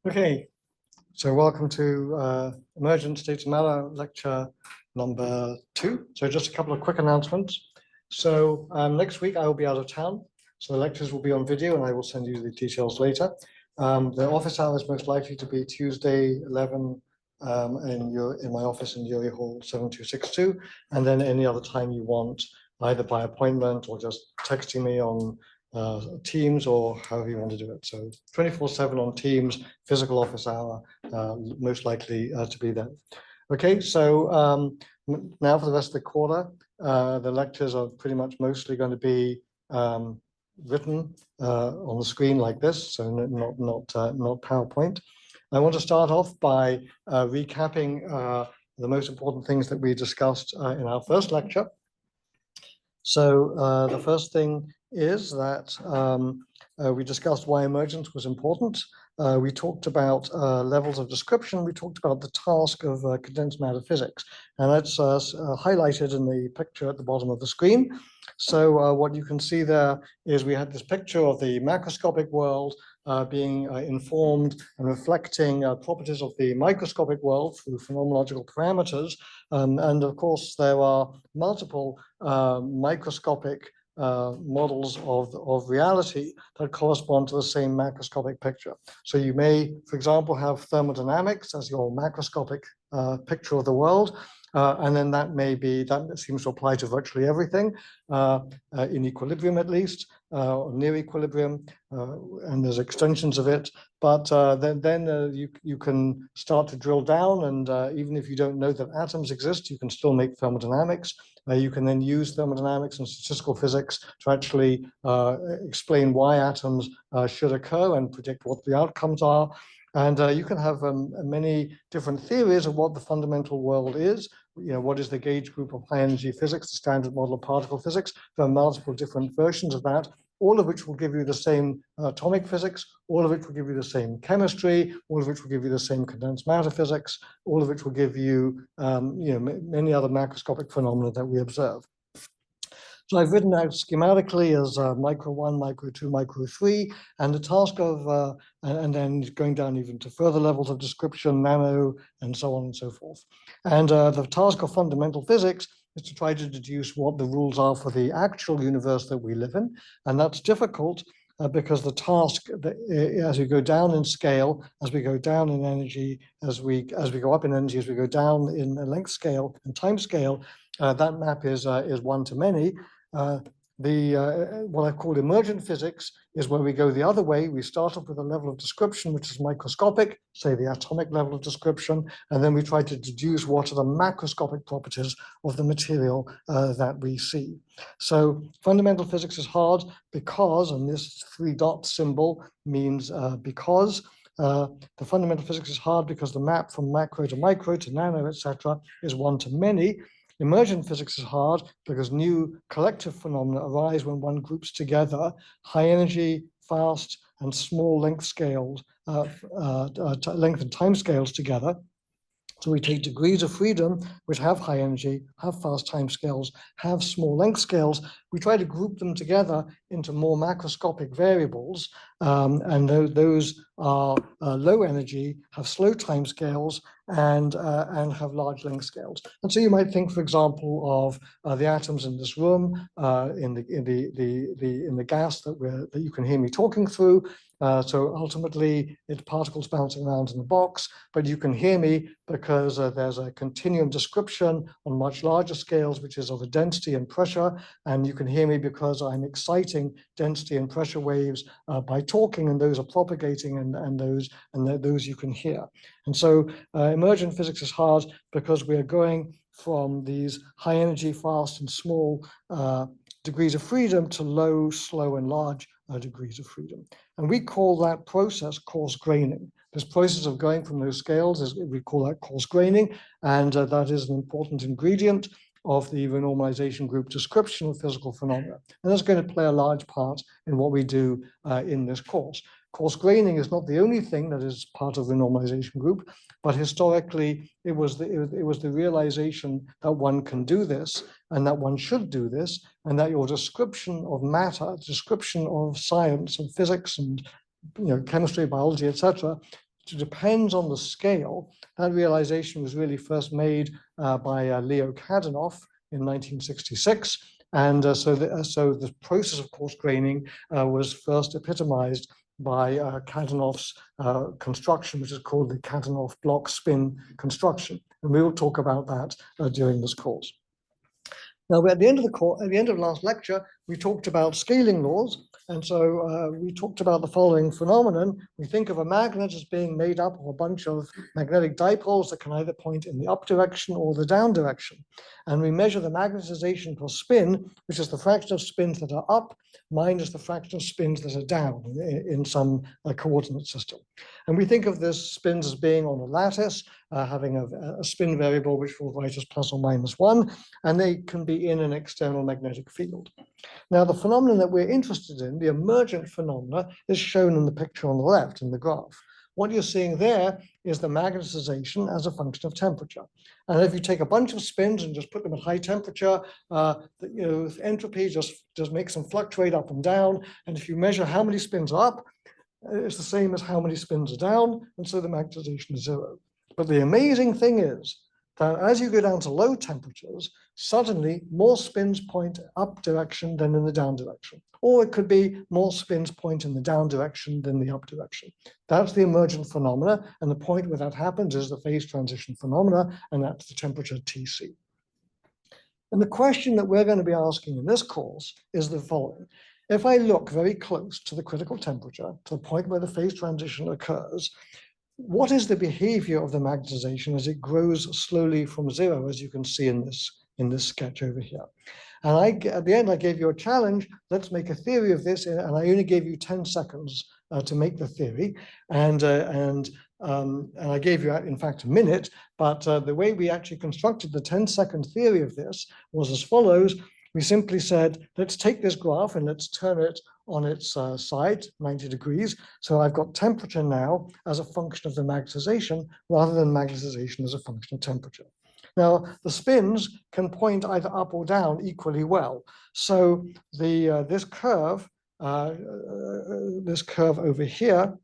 Okay, so welcome to Emergence Data Matter lecture number 2. So just a couple of quick announcements. So next week I will be out of town, so the lectures will be on video and I will send you the details later. The office hour is most likely to be Tuesday 11 in my office in Uri Hall 7262, and then any other time you want, either by appointment or just texting me on Teams or however you want to do it. So 24/7 on Teams, physical office hour, most likely to be there. Okay, so now for the rest of the quarter, the lectures are pretty much mostly going to be written on the screen like this, so not PowerPoint. I want to start off by recapping the most important things that we discussed in our first lecture. So the first thing is that we discussed why emergence was important. We talked about levels of description. We talked about the task of condensed matter physics, and that's highlighted in the picture at the bottom of the screen. So what you can see there is we had this picture of the macroscopic world being informed and reflecting properties of the microscopic world through phenomenological parameters. And of course, there are multiple microscopic models of reality that correspond to the same macroscopic picture. So you may, for example, have thermodynamics as your macroscopic picture of the world. And then that seems to apply to virtually everything in equilibrium, at least, or near equilibrium, and there's extensions of it. But then you can start to drill down, and even if you don't know that atoms exist, you can still make thermodynamics. You can then use thermodynamics and statistical physics to actually explain why atoms should occur and predict what the outcomes are. And you can have many different theories of what the fundamental world is. What is the gauge group of high energy physics, the standard model of particle physics? There are multiple different versions of that, all of which will give you the same atomic physics, all of which will give you the same chemistry, all of which will give you the same condensed matter physics, all of which will give you, many other macroscopic phenomena that we observe. So I've written out schematically as micro 1, micro 2, micro 3, and the task of, and then going down even to further levels of description, nano, and so on and so forth. And the task of fundamental physics is to try to deduce what the rules are for the actual universe that we live in. And that's difficult because the task, as we go down in scale, as we go down in energy, as we go up in energy, as we go down in length scale and time scale, that map is one to many. What I've called emergent physics is where we go the other way. We start off with a level of description which is microscopic, say the atomic level of description, and then we try to deduce what are the macroscopic properties of the material that we see. So fundamental physics is hard because, and this 3 dot symbol means because, the fundamental physics is hard because the map from macro to micro to nano, etc., is one to many. Emergent physics is hard because new collective phenomena arise when one groups together high energy, fast, and small length scales, length and time scales together. So we take degrees of freedom, which have high energy, have fast time scales, have small length scales. We try to group them together into more macroscopic variables, and those are low energy, have slow time scales, and have large length scales. And so you might think, for example, of the atoms in this room, in the gas that you can hear me talking through. So ultimately, it's particles bouncing around in the box, but you can hear me because there's a continuum description on much larger scales, which is of a density and pressure, and you can hear me because I'm exciting density and pressure waves by talking, and those are propagating, and those you can hear. And so emergent physics is hard because we are going from these high energy, fast, and small degrees of freedom to low, slow, and large degrees of freedom. And we call that process coarse graining. This process of going from those scales, we call that coarse graining, and that is an important ingredient of the renormalization group description of physical phenomena. And that's going to play a large part in what we do in this course. Coarse graining is not the only thing that is part of the renormalization group, but historically it was the realization that one can do this, and that one should do this, and that your description of matter, description of science and physics and chemistry, biology, etc., depends on the scale. That realization was really first made by Leo Kadanoff in 1966. And so the process of coarse graining was first epitomized by Kadanoff's construction, which is called the Kadanoff block spin construction. And we will talk about that during this course. Now, at the end of the course, at the end of last lecture, we talked about scaling laws. And so we talked about the following phenomenon. We think of a magnet as being made up of a bunch of magnetic dipoles that can either point in the up direction or the down direction. And we measure the magnetization per spin, which is the fraction of spins that are up minus the fraction of spins that are down in some coordinate system. And we think of this spins as being on a lattice, having a spin variable which we'll write as plus or minus 1, and they can be in an external magnetic field. Now, the phenomenon that we're interested in, the emergent phenomena, is shown in the picture on the left in the graph. What you're seeing there is the magnetization as a function of temperature. And if you take a bunch of spins and just put them at high temperature, entropy just makes them fluctuate up and down. And if you measure how many spins are up, it's the same as how many spins are down. And so the magnetization is 0. But the amazing thing is that as you go down to low temperatures, suddenly more spins point up direction than in the down direction. Or it could be more spins point in the down direction than the up direction. That's the emergent phenomena. And the point where that happens is the phase transition phenomena, and that's the temperature Tc. And the question that we're going to be asking in this course is the following. If I look very close to the critical temperature, to the point where the phase transition occurs, what is the behavior of the magnetization as it grows slowly from 0, as you can see in this sketch over here? And at the end, I gave you a challenge. Let's make a theory of this, and I only gave you 10 seconds to make the theory. And I gave you, in fact, a minute. But the way we actually constructed the 10-second theory of this was as follows. We simply said, let's take this graph and let's turn it on its side, 90 degrees. So I've got temperature now as a function of the magnetization rather than magnetization as a function of temperature. Now, the spins can point either up or down equally well. So this curve over here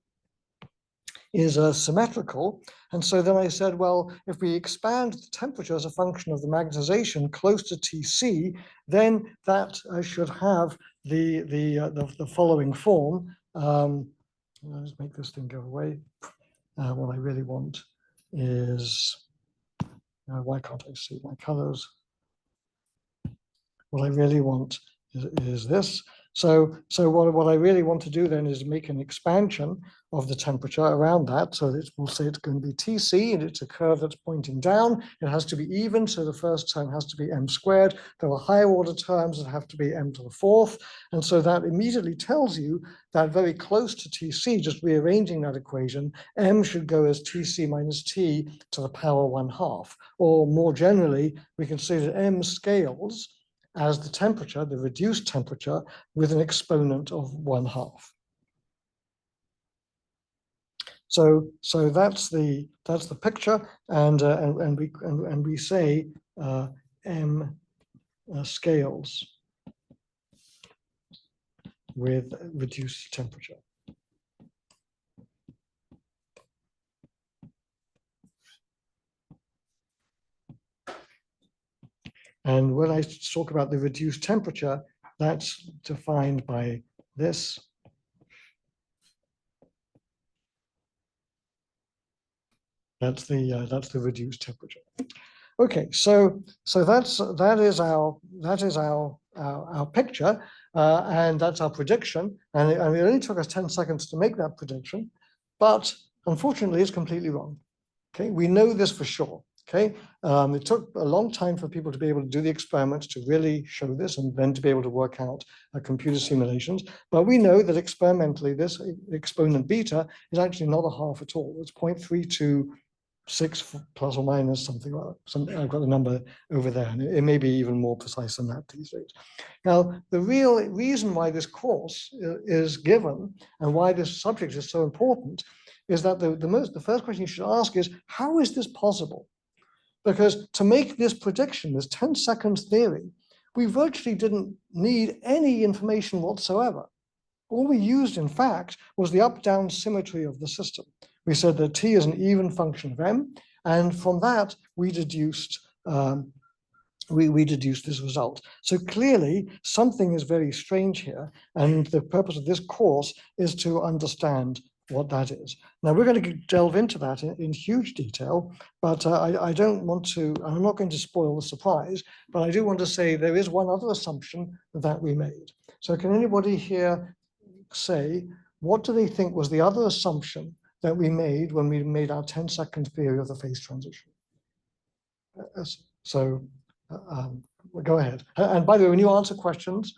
is symmetrical. And so then I said, well, if we expand the temperature as a function of the magnetization close to Tc, then that should have the following form. Let's make this thing go away. What I really want is, why can't I see my colors? What I really want is this. So what I really want to do then is make an expansion of the temperature around that. So that we'll say it's going to be Tc, and it's a curve that's pointing down. It has to be even, so the first term has to be m squared. There are higher order terms that have to be m to the 4th. And so that immediately tells you that very close to Tc, just rearranging that equation, m should go as Tc minus t to the power 1/2. Or more generally, we can say that m scales as the temperature, the reduced temperature, with an exponent of 1/2. So that's the picture, and we say m scales with reduced temperature. And when I talk about the reduced temperature, that's defined by this. That's the reduced temperature. Okay, so that is our picture, and that's our prediction. And it only took us 10 seconds to make that prediction, but unfortunately, it's completely wrong. Okay, we know this for sure. Okay, it took a long time for people to be able to do the experiments to really show this, and then to be able to work out computer simulations. But we know that experimentally, this exponent beta is actually not a half at all. It's 0.326 plus or minus something. I've got the number over there, and it may be even more precise than that these days. Now, the real reason why this course is given and why this subject is so important is that the first question you should ask is, how is this possible? Because to make this prediction, this 10 seconds theory, we virtually didn't need any information whatsoever. All we used, in fact, was the up-down symmetry of the system. We said that t is an even function of m, and from that we deduced we deduced this result. So clearly something is very strange here, and the purpose of this course is to understand what that is. Now we're going to delve into that in huge detail, but I don't want to, I'm not going to spoil the surprise, but I do want to say there is one other assumption that we made. So can anybody here say, what do they think was the other assumption that we made when we made our 10-second theory of the phase transition? So go ahead. And by the way, when you answer questions,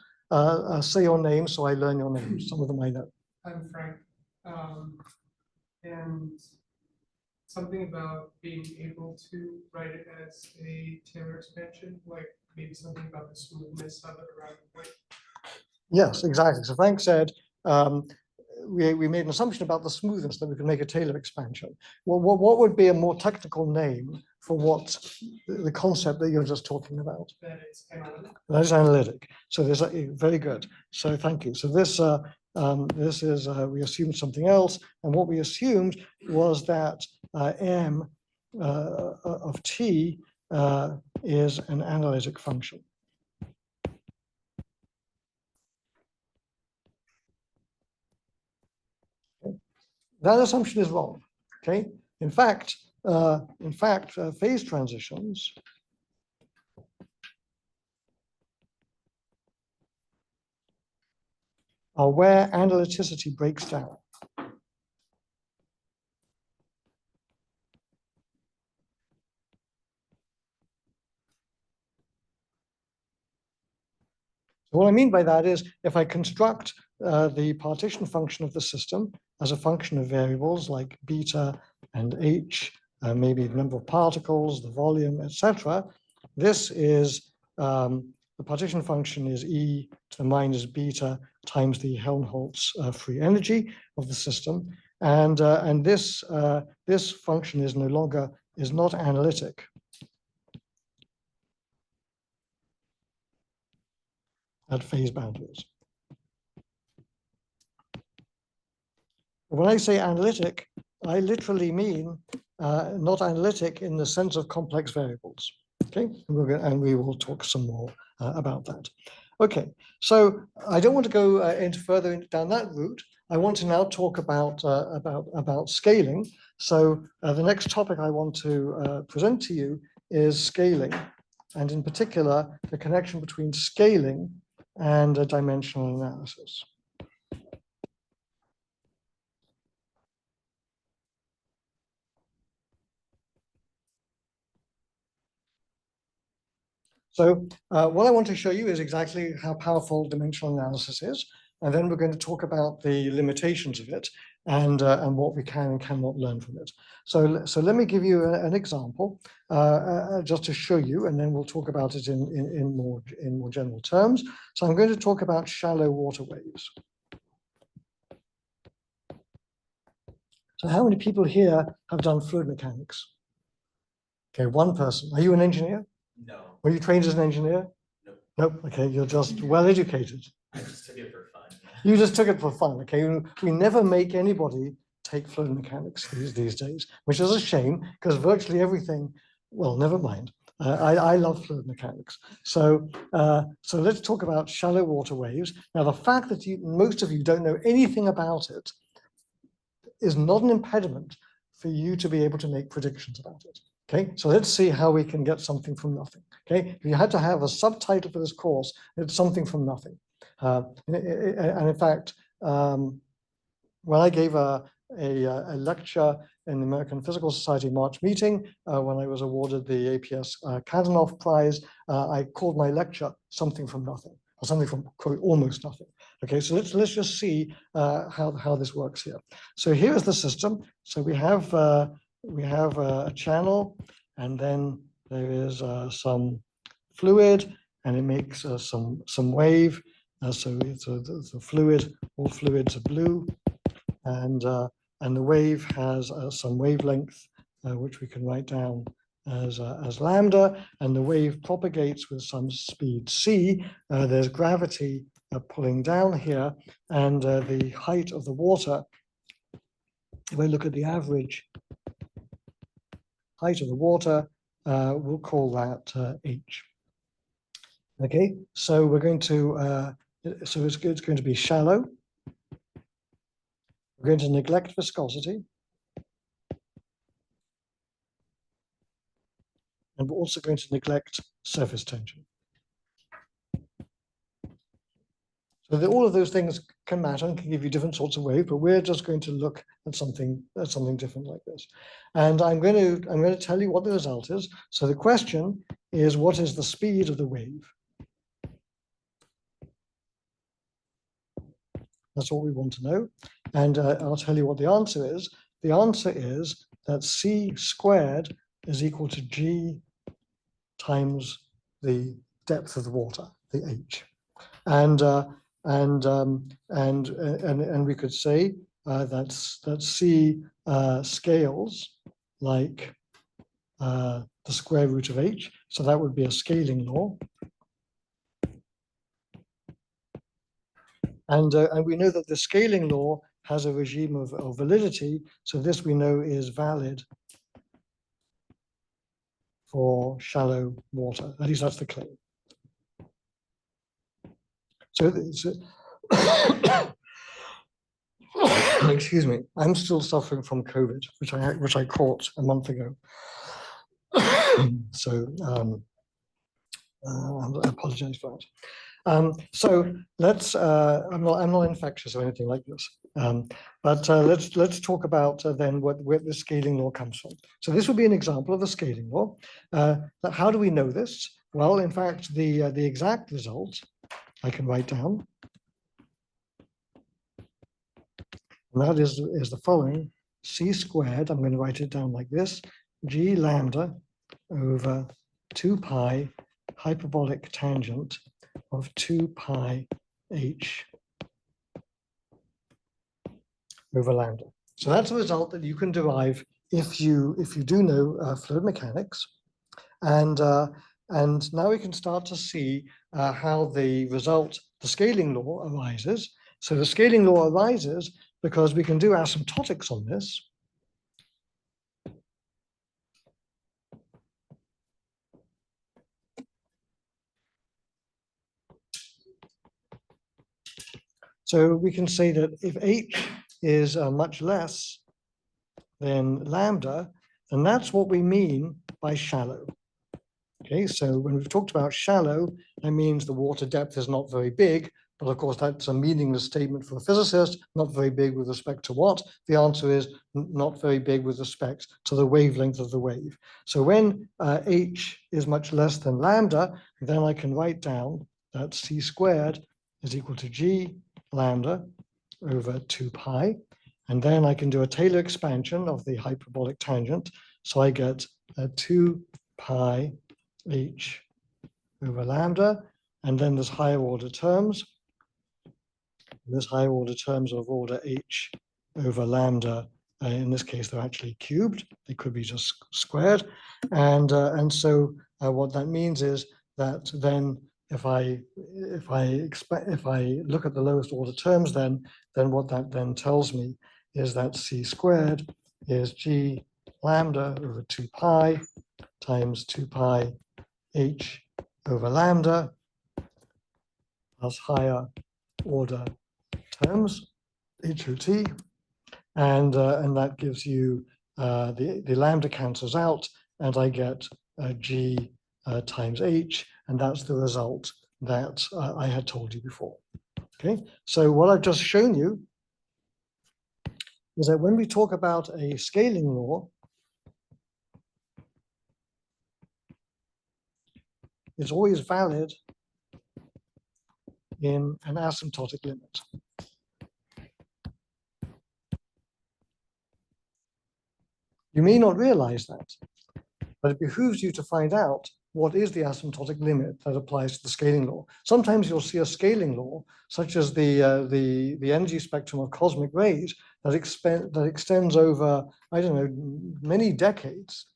say your name so I learn your name. Some of them I know. I'm Frank. And something about being able to write it as a Taylor expansion, like maybe something about the smoothness of it around the point. Yes, exactly. So Frank said, we made an assumption about the smoothness that we could make a Taylor expansion. Well, what would be a more technical name for what the concept that you're just talking about? That it's analytic. That is analytic. So there's very good. So thank you. So this is we assumed something else, and what we assumed was that m of t is an analytic function. That assumption is wrong. Okay. In fact, phase transitions are where analyticity breaks down. So what I mean by that is, if I construct the partition function of the system as a function of variables like beta and h, maybe the number of particles, the volume, etc., this is the partition function is e to the minus beta times the Helmholtz free energy of the system, and this function is not analytic. At phase boundaries. When I say analytic, I literally mean not analytic in the sense of complex variables. Okay, and we will talk some more about that. Okay, so I don't want to go into further down that route. I want to now talk about scaling. So the next topic I want to present to you is scaling, and in particular the connection between scaling and a dimensional analysis. So what I want to show you is exactly how powerful dimensional analysis is, and then we're going to talk about the limitations of it and what we can and cannot learn from it. So let me give you an example just to show you, and then we'll talk about it in more general terms. So I'm going to talk about shallow water waves. So how many people here have done fluid mechanics? Okay, one person. Are you an engineer? No. Were you trained as an engineer? Nope. Nope. Okay, you're just well educated. I just took it for fun. You just took it for fun. Okay, we never make anybody take fluid mechanics these days, which is a shame because virtually everything. Well, never mind. I love fluid mechanics. So let's talk about shallow water waves. Now, the fact that most of you don't know anything about it is not an impediment for you to be able to make predictions about it. Okay, so let's see how we can get something from nothing. Okay, if you had to have a subtitle for this course, it's something from nothing. And in fact, when I gave a lecture in the American Physical Society March meeting, when I was awarded the APS Kadanoff Prize, I called my lecture "Something from Nothing," or something from quote almost nothing. Okay, so let's just see how this works here. So here is the system. So we have a channel, and then there is some fluid, and it makes some wave. So it's a fluid. All fluids are blue, and the wave has some wavelength, which we can write down as lambda, and the wave propagates with some speed c. There's gravity pulling down here, and the height of the water if I look at the average height of the water, we'll call that h. Okay, so we're going to, so it's going to be shallow. We're going to neglect viscosity. And we're also going to neglect surface tension. So that all of those things can matter and can give you different sorts of waves, but we're just going to look at something different like this. And I'm going to tell you what the result is. So the question is, what is the speed of the wave? That's what we want to know. And I'll tell you what the answer is. The answer is that c squared is equal to g times the depth of the water, the h. And we could say that c scales like the square root of h. So that would be a scaling law. And we know that the scaling law has a regime of validity. So this we know is valid for shallow water. At least that's the claim. So excuse me, I'm still suffering from COVID, which I caught a month ago. So I apologize for that. So let's. I'm not infectious or anything like this. But let's talk about then where the scaling law comes from. So this would be an example of the scaling law. How do we know this? Well, in fact, the exact result I can write down, and that is the following: c squared. I'm going to write it down like this: g lambda over 2 pi hyperbolic tangent of 2 pi h over lambda. So that's a result that you can derive if you do know fluid mechanics. And now we can start to see how the result, the scaling law, arises. So the scaling law arises because we can do asymptotics on this. So we can say that if h is much less than lambda, then that's what we mean by shallow. Okay, so when we've talked about shallow, that means the water depth is not very big, but of course that's a meaningless statement for a physicist. Not very big with respect to what? The answer is not very big with respect to the wavelength of the wave. So when h is much less than lambda, then I can write down that c squared is equal to g lambda over 2 pi. And then I can do a Taylor expansion of the hyperbolic tangent. So I get 2 pi h over lambda, and then there's higher order terms. There's higher order terms of order h over lambda. In this case, they're actually cubed. They could be just squared. And so what that means is that then if I look at the lowest order terms, then what that then tells me is that c squared is g lambda over 2 pi times 2 pi h over lambda plus higher order terms, HOT, and that gives you the lambda cancels out, and I get g times h, and that's the result that I had told you before. Okay, so what I've just shown you is that when we talk about a scaling law, it's always valid in an asymptotic limit. You may not realize that, but it behooves you to find out what is the asymptotic limit that applies to the scaling law. Sometimes you'll see a scaling law, such as the energy spectrum of cosmic rays, that extends over, I don't know, many decades,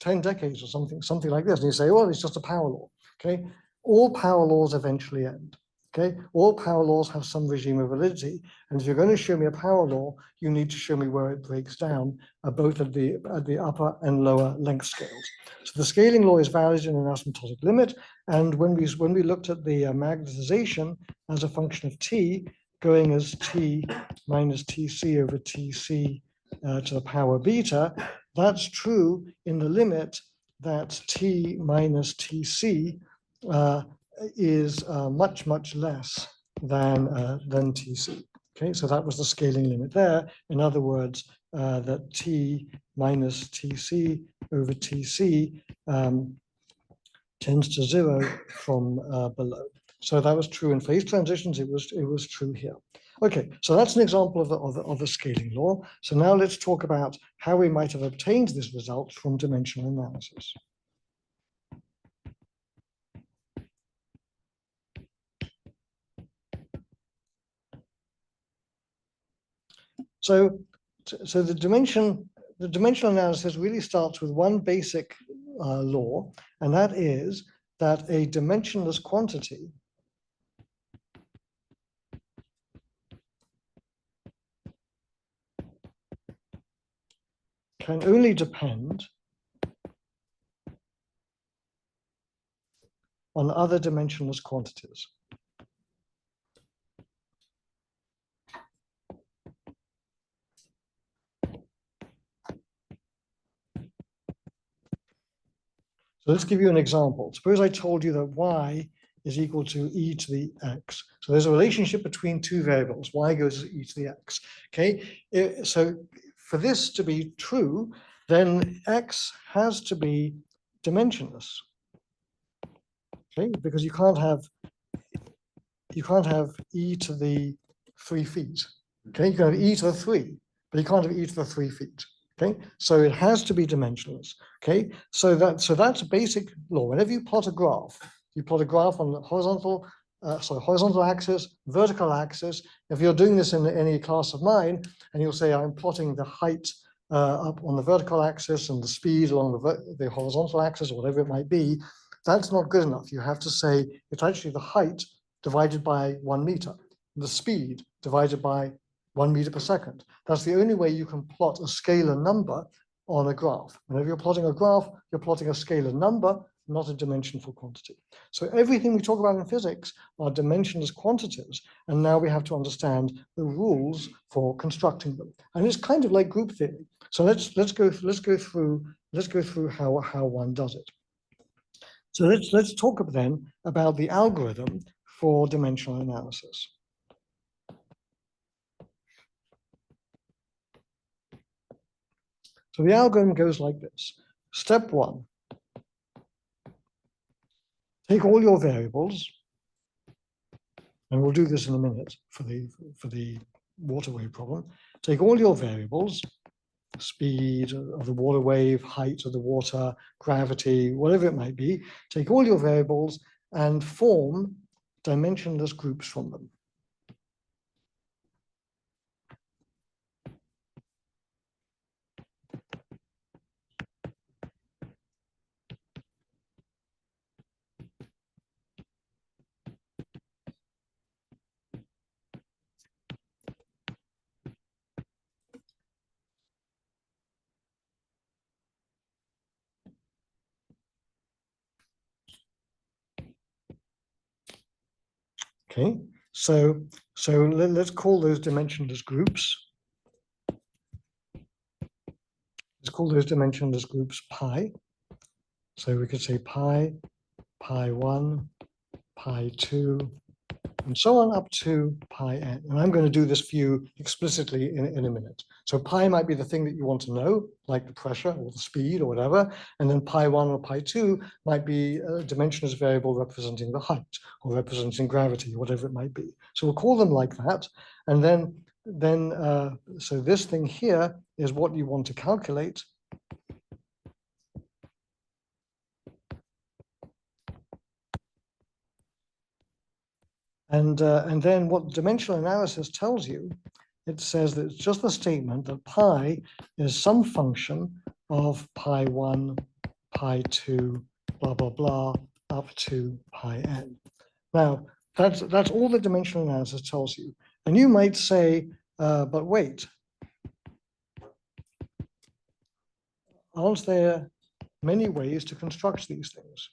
10 decades or something like this. And you say, well, it's just a power law. Okay, all power laws eventually end. Okay, all power laws have some regime of validity, and if you're going to show me a power law, you need to show me where it breaks down, both at the upper and lower length scales. So the scaling law is valid in an asymptotic limit, and when we looked at the magnetization as a function of t, going as t minus tc over tc to the power beta, that's true in the limit that t minus tc is much less than TC. Okay, so that was the scaling limit there. In other words, that T minus TC over TC tends to 0 from below. So that was true in phase transitions. It was true here. Okay, so that's an example of a scaling law. So now let's talk about how we might have obtained this result from dimensional analysis. So the dimensional analysis really starts with one basic law, and that is that a dimensionless quantity can only depend on other dimensionless quantities. So let's give you an example. Suppose I told you that y is equal to e to the x. So there's a relationship between two variables. Y goes to e to the x. Okay. So for this to be true, then x has to be dimensionless. Okay, because you can't have e to the 3 feet. Okay, you can have e to the 3, but you can't have e to the 3 feet. Okay, so it has to be dimensionless. Okay, so that's a basic law. Whenever you plot a graph on the horizontal axis, vertical axis. If you're doing this in any class of mine, and you'll say I'm plotting the height up on the vertical axis and the speed along the horizontal axis, or whatever it might be, that's not good enough. You have to say it's actually the height divided by 1 meter, the speed divided by 1 meter per second. That's the only way you can plot a scalar number on a graph. Whenever you're plotting a graph, you're plotting a scalar number, not a dimensionful quantity. So everything we talk about in physics are dimensionless quantities, and now we have to understand the rules for constructing them. And it's kind of like group theory. So let's go through how one does it. So let's talk then about the algorithm for dimensional analysis. So the algorithm goes like this. Step 1, take all your variables, and we'll do this in a minute for the water wave problem. Take all your variables, speed of the water wave, height of the water, gravity, whatever it might be. Take all your variables and form dimensionless groups from them. Okay, so let's call those dimensionless groups. Let's call those dimensionless groups pi. So we could say pi, pi 1, pi 2, and so on up to pi n. And I'm going to do this for you explicitly in a minute. So pi might be the thing that you want to know, like the pressure or the speed or whatever. And then pi 1 or pi 2 might be a dimensionless variable representing the height or representing gravity, whatever it might be. So we'll call them like that. And so this thing here is what you want to calculate. And then what dimensional analysis tells you, it says that it's just the statement that pi is some function of pi 1, pi 2, blah, blah, blah, up to pi n. Now, That's all the dimensional analysis tells you. And you might say, but wait, aren't there many ways to construct these things?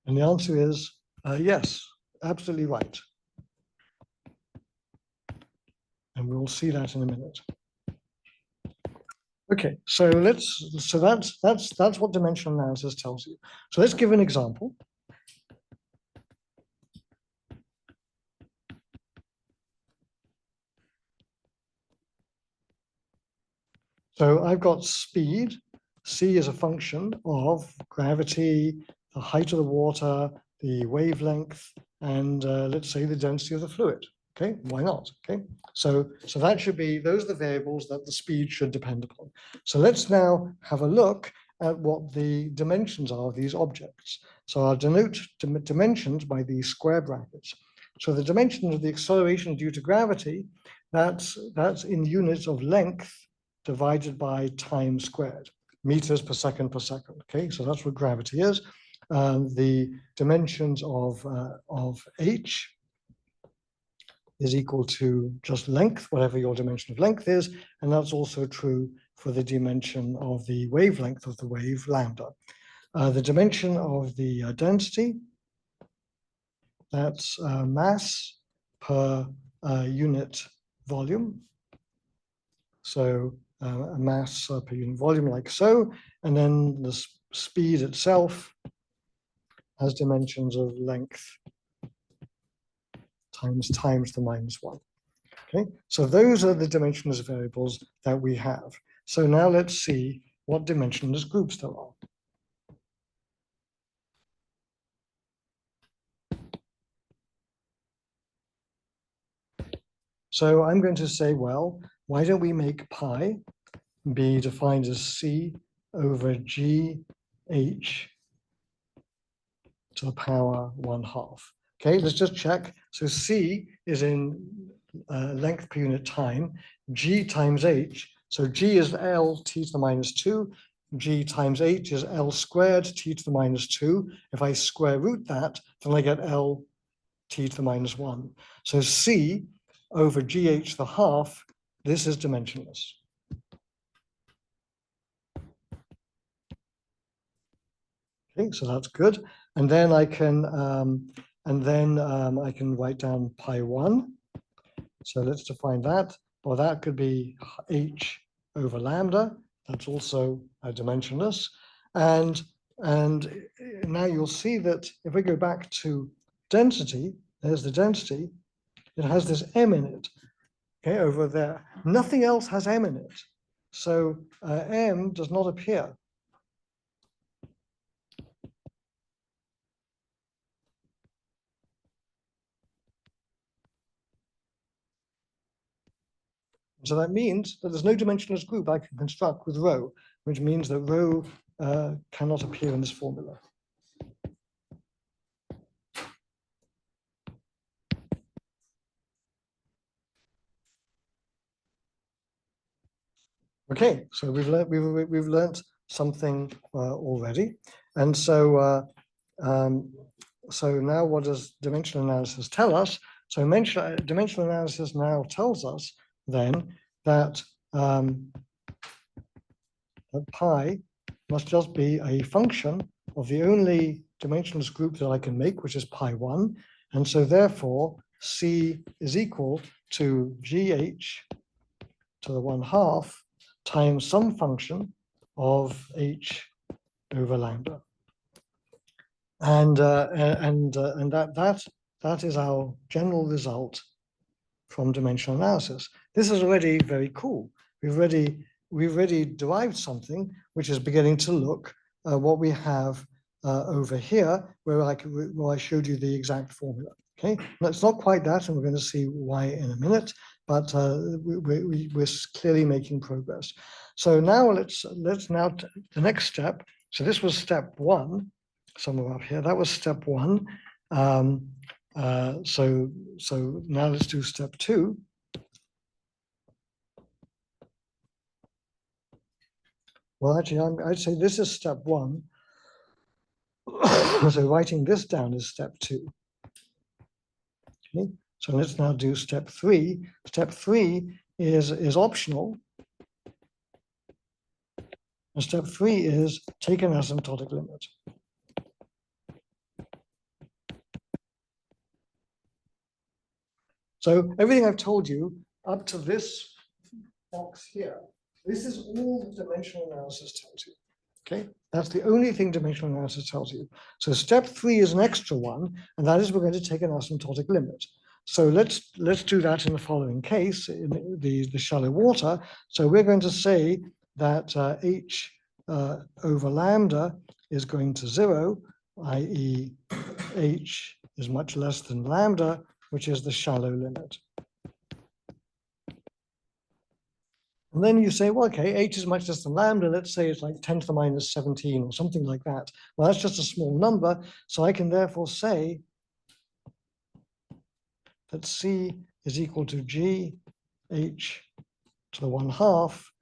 And the answer is yes, absolutely right. And we'll see that in a minute. Okay, so that's what dimensional analysis tells you. So let's give an example. So I've got speed. C is a function of gravity, the height of the water, the wavelength, and let's say the density of the fluid. Okay, why not? Okay, so that should be, those are the variables that the speed should depend upon. So let's now have a look at what the dimensions are of these objects. So I'll denote dimensions by these square brackets. So the dimension of the acceleration due to gravity, that's in units of length divided by time squared, meters per second per second. Okay, so that's what gravity is. The dimensions of h is equal to just length, whatever your dimension of length is, and that's also true for the dimension of the wavelength of the wave, lambda. The dimension of the density, that's mass per unit volume. So a mass per unit volume like so, and then the speed itself has dimensions of length times the -1. Okay, so those are the dimensionless variables that we have. So now let's see what dimensionless groups there are. So I'm going to say, well, why don't we make pi be defined as c over g h to the power 1/2. Okay, let's just check. So c is in length per unit time, g times h. So g is L t to the -2, g times h is L squared t to the -2. If I square root that, then I get L t to the -1. So c over gh to the half, this is dimensionless. Okay, so that's good. And then I can write down pi1. So let's define that. Well, that could be h over lambda. That's also dimensionless. And now you'll see that if we go back to density, there's the density. It has this m in it. Okay, over there. Nothing else has m in it. So m does not appear. So that means that there's no dimensionless group I can construct with rho, which means that rho cannot appear in this formula. Okay, so we've learned something already, and so so now what does dimensional analysis tell us? So dimensional analysis now tells us then that that pi must just be a function of the only dimensionless group that I can make, which is pi1, and so therefore c is equal to gh to the 1/2 times some function of h over lambda, and that is our general result from dimensional analysis. This is already very cool. We've already derived something which is beginning to look what we have over here, where I showed you the exact formula. Okay, now, it's not quite that, and we're going to see why in a minute, but we're clearly making progress. So now let's now the next step. So this was step 1, somewhere up here. That was step one. So now let's do step two. Well, actually, I'd say this is step one. So writing this down is step two. Okay, so let's now do step three. Step three is optional. And step three is take an asymptotic limit. So everything I've told you up to this box here, this is all the dimensional analysis tells you. Okay, that's the only thing dimensional analysis tells you. So step three is an extra one, and that is we're going to take an asymptotic limit. So let's do that in the following case, in the shallow water. So we're going to say that h over lambda is going to 0, i.e. h is much less than lambda, which is the shallow limit. And then you say, well, okay, h is much less than lambda. Let's say it's like 10 to the minus 17 or something like that. Well, that's just a small number. So I can therefore say that c is equal to g h to the 1/2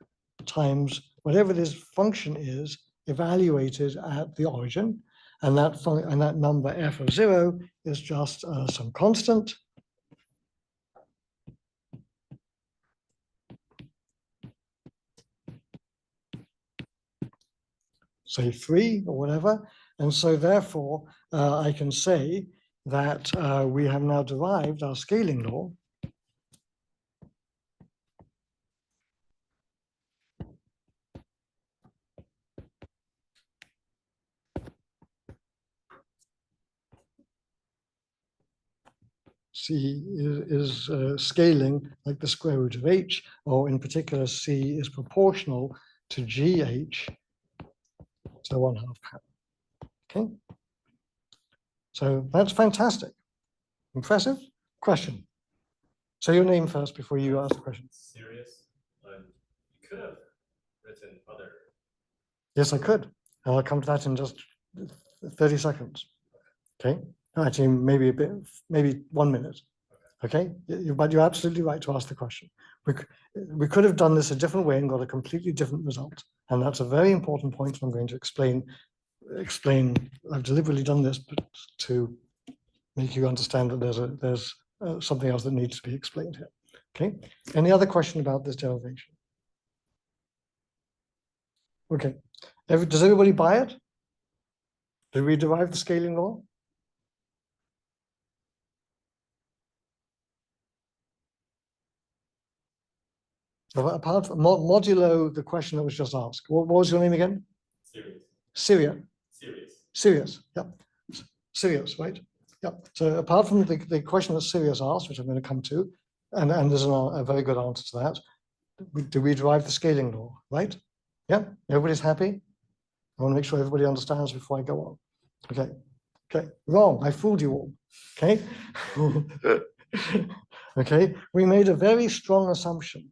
times whatever this function is evaluated at the origin. And that number f of 0 is just some constant. Say 3 or whatever. And so therefore, I can say that we have now derived our scaling law. C is scaling like the square root of h, or in particular, C is proportional to GH to the 1/2 power. Okay. So that's fantastic. Impressive. Question. Say your name first before you ask the question. Serious? You could have written other. Yes, I could. I'll come to that in just 30 seconds. Okay. Actually, maybe a bit, maybe 1 minute. Okay. But you're absolutely right to ask the question. We could have done this a different way and got a completely different result. And that's a very important point. I'm going to explain. I've deliberately done this to make you understand that there's something else that needs to be explained here. Okay. Any other question about this derivation? Okay. Does everybody buy it? Did we derive the scaling law? Apart from modulo the question that was just asked. What was your name again? Serious. Syria. Serious. Sirius. Yep. Sirius, right? Yep. So apart from the question that Sirius asked, which I'm going to come to, and there's a very good answer to that, do we derive the scaling law, right? Yeah. Everybody's happy? I want to make sure everybody understands before I go on. Okay. Okay. Wrong. I fooled you all. Okay. Okay. We made a very strong assumption.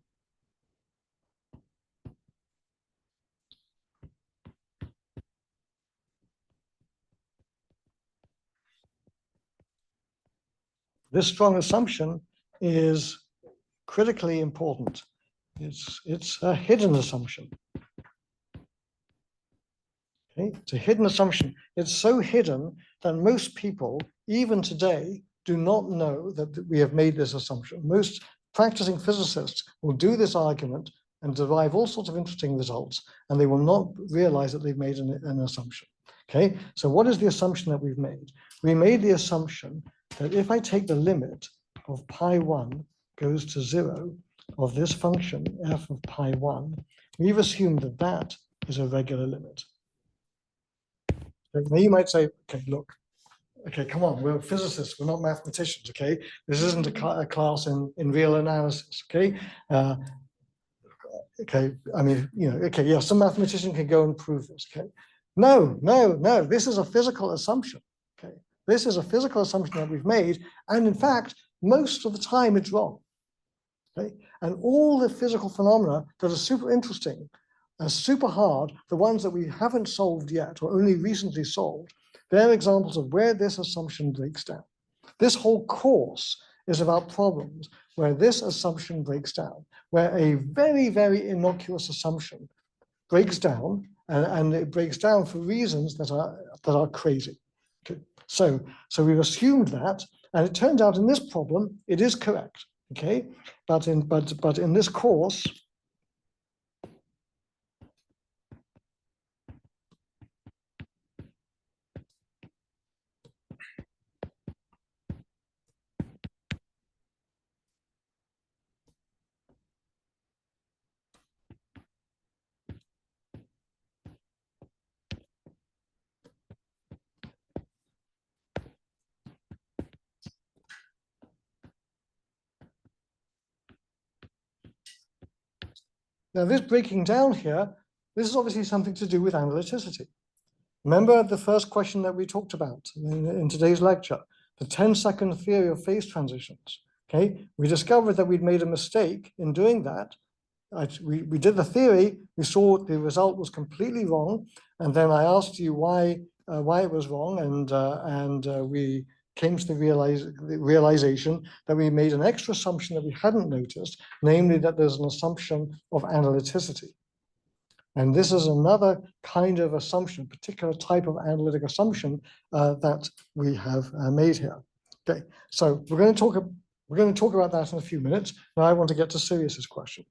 This strong assumption is critically important. It's a hidden assumption. Okay, it's a hidden assumption. It's so hidden that most people, even today, do not know that we have made this assumption. Most practicing physicists will do this argument and derive all sorts of interesting results, and they will not realize that they've made an assumption. Okay, so what is the assumption that we've made? We made the assumption that if I take the limit of pi1 goes to 0 of this function f of pi1, we've assumed that that is a regular limit. Now you might say, okay, look, okay, come on, we're physicists, we're not mathematicians, okay? This isn't a class in real analysis, okay? Okay, I mean, okay, yeah, some mathematician can go and prove this, okay? No, this is a physical assumption, okay? This is a physical assumption that we've made, and in fact, most of the time it's wrong, okay? And all the physical phenomena that are super interesting and super hard, the ones that we haven't solved yet or only recently solved, they're examples of where this assumption breaks down. This whole course is about problems where this assumption breaks down, where a very, very innocuous assumption breaks down, and it breaks down for reasons that are crazy. Okay. So we've assumed that, and it turns out in this problem it is correct. Okay, but in this course, now this breaking down here, this is obviously something to do with analyticity. Remember the first question that we talked about in today's lecture, the 10-second theory of phase transitions. Okay, we discovered that we'd made a mistake in doing that. We did the theory, we saw the result was completely wrong, and then I asked you why it was wrong, and we came to the realization that we made an extra assumption that we hadn't noticed, namely that there's an assumption of analyticity. And this is another kind of assumption, particular type of analytic assumption that we have made here. Okay, so we're going to talk about that in a few minutes. Now I want to get to Sirius's question.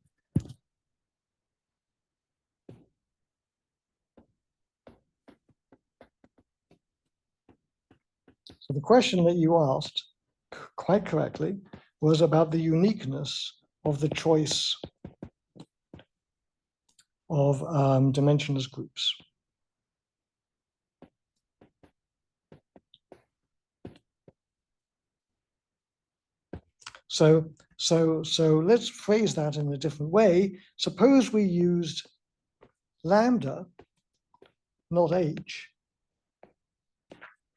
So the question that you asked, quite correctly, was about the uniqueness of the choice of dimensionless groups. So let's phrase that in a different way. Suppose we used lambda, not h,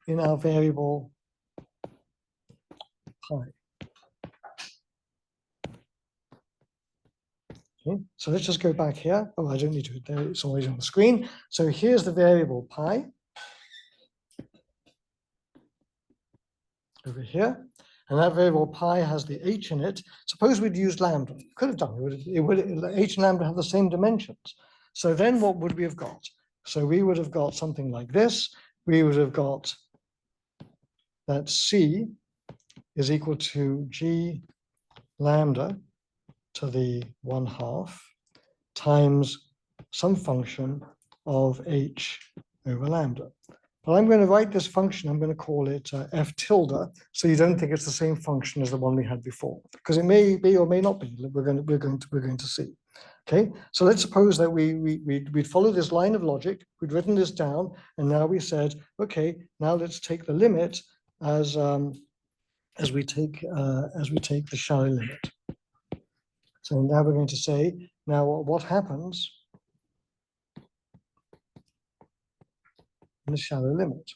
in our variable pi. Okay, so let's just go back here. Oh, I don't need to, there, it's always on the screen. So here's the variable pi over here. And that variable pi has the h in it. Suppose we'd used lambda. Could have done it. H and lambda have the same dimensions. So then what would we have got? So we would have got something like this. We would have got that c is equal to g lambda to the 1/2 times some function of h over lambda. But I'm going to write this function, I'm going to call it f tilde, so you don't think it's the same function as the one we had before, because it may be or may not be. We're going to see. Okay, so let's suppose that we'd follow this line of logic, we'd written this down, and now we said, okay, now let's take the limit as we take the shallow limit. So now we're going to say, now what happens in the shallow limit?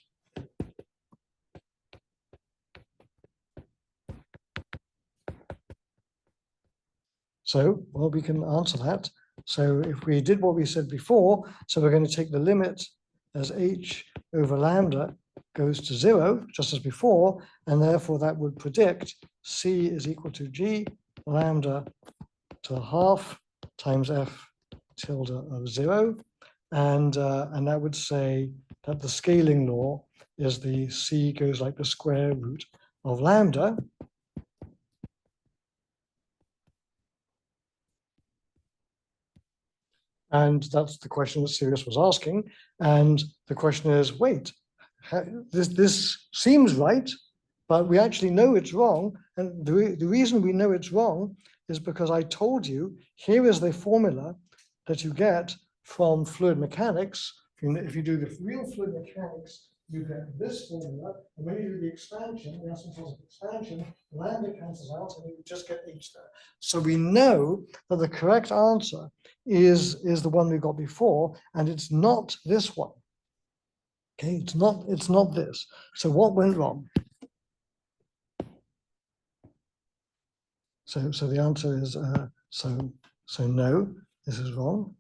So, well, we can answer that. So if we did what we said before, so we're going to take the limit as h over lambda goes to 0, just as before, and therefore that would predict c is equal to g lambda to the 1/2 times f tilde of 0. And that would say that the scaling law is the c goes like the square root of lambda. And that's the question that Sirius was asking. And the question is, wait, this seems right, but we actually know it's wrong. And the reason we know it's wrong is because I told you, here is the formula that you get from fluid mechanics. If you do the real fluid mechanics, you get this formula, and when you do the expansion, the asymptotic expansion, lambda cancels out, and you just get h there. So we know that the correct answer is the one we got before, and it's not this one. Okay, it's not this. So what went wrong? So the answer is so no, this is wrong.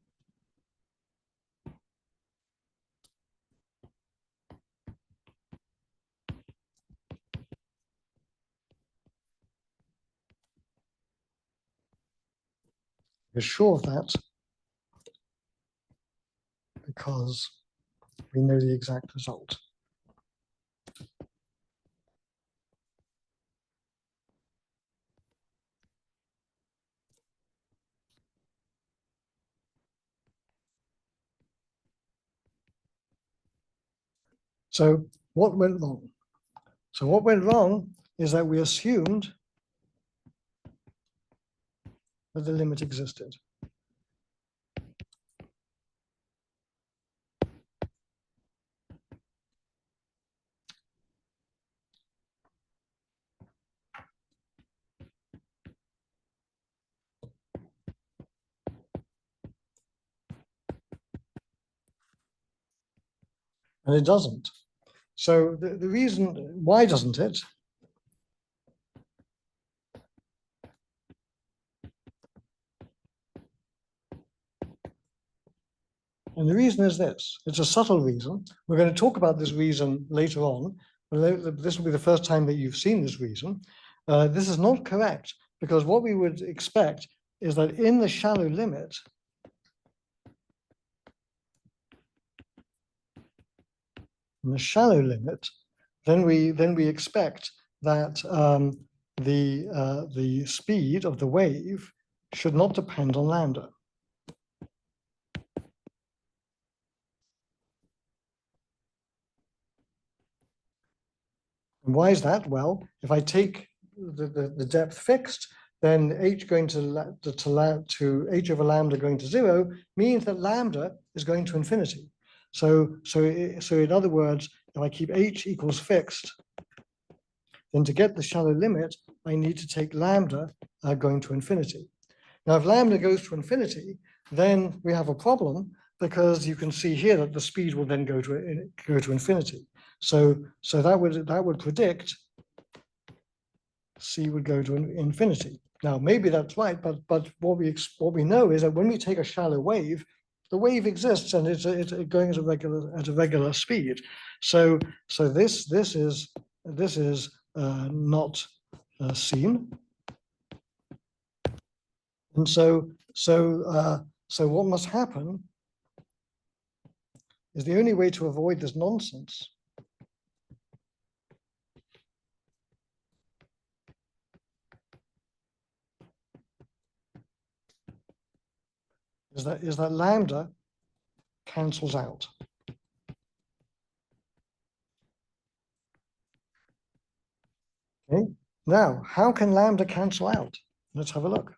We're sure of that because we know the exact result. So what went wrong? So what went wrong is that we assumed that the limit existed. And it doesn't. So the reason, why doesn't it? And the reason is this. It's a subtle reason. We're going to talk about this reason later on. But this will be the first time that you've seen this reason. This is not correct because what we would expect is that in the shallow limit, then we expect that the speed of the wave should not depend on lambda. And why is that? Well, if I take the depth fixed, then h going to h over lambda going to 0 means that lambda is going to infinity. So in other words, if I keep h equals fixed, then to get the shallow limit, I need to take lambda going to infinity. Now, if lambda goes to infinity, then we have a problem because you can see here that the speed will then go to infinity. So that would predict c would go to infinity. Now, maybe that's right, but what we know is that when we take a shallow wave, the wave exists and it's going at a regular speed. So this is not seen. And so what must happen is the only way to avoid this nonsense is that lambda cancels out. Okay. Now, how can lambda cancel out? Let's have a look.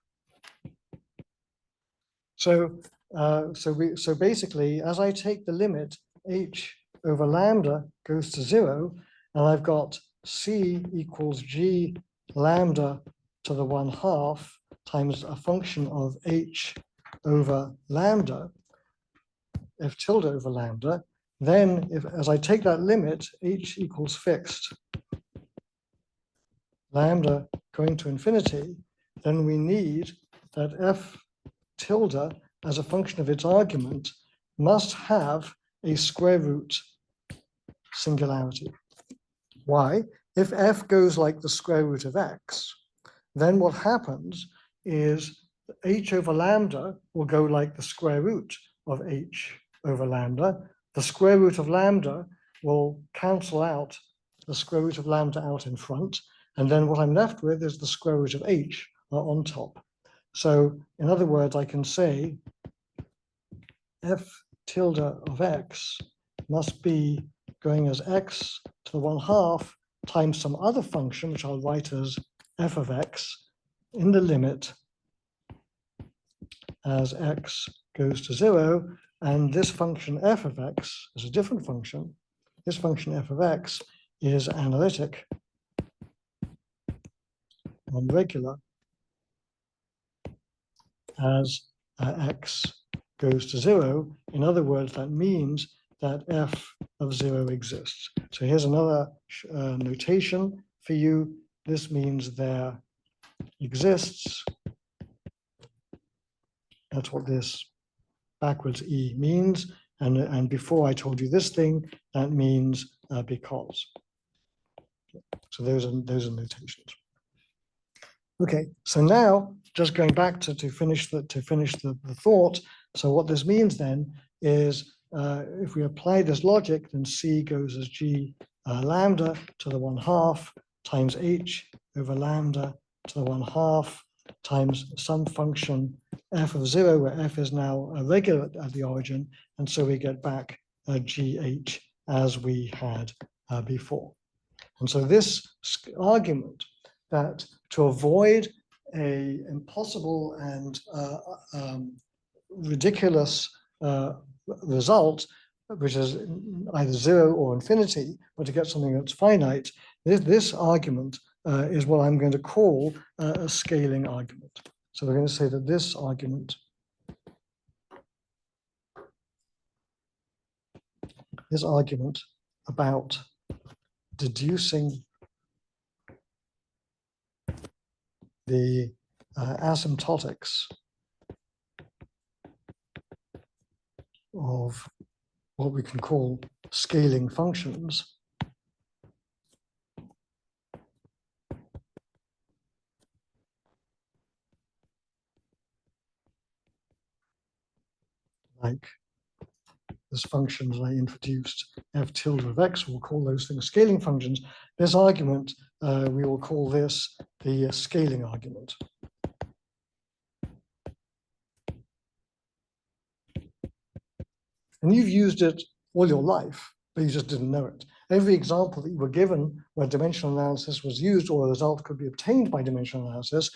So basically, as I take the limit h over lambda goes to 0, and I've got c equals g lambda to the 1/2 times a function of h over lambda, f tilde over lambda, then as I take that limit, h equals fixed, lambda going to infinity, then we need that f tilde as a function of its argument must have a square root singularity. Why? If f goes like the square root of x, then what happens is h over lambda will go like the square root of h over lambda. The square root of lambda will cancel out the square root of lambda out in front, and then what I'm left with is the square root of h on top. So in other words, I can say f tilde of x must be going as x to the 1/2 times some other function, which I'll write as f of x in the limit as x goes to 0. And this function f of x is a different function. This function f of x is analytic and regular as x goes to 0. In other words, that means that f of 0 exists. So here's another notation for you. This means there exists. That's what this backwards e means. And before I told you this thing, that means because. So those are notations. Okay, so now just going back to finish the thought. So what this means then is if we apply this logic, then C goes as G lambda to the 1/2 times H over lambda to the 1/2 times some function f of 0, where f is now a regular at the origin, and so we get back GH as we had before. And so this argument that to avoid a impossible and ridiculous result, which is either 0 or infinity, but to get something that's finite, this argument is what I'm going to call a scaling argument. So we're going to say that this argument about deducing the asymptotics of what we can call scaling functions like this function that I introduced, f tilde of x, we'll call those things scaling functions. This argument, we will call this the scaling argument. And you've used it all your life, but you just didn't know it. Every example that you were given where dimensional analysis was used or a result could be obtained by dimensional analysis,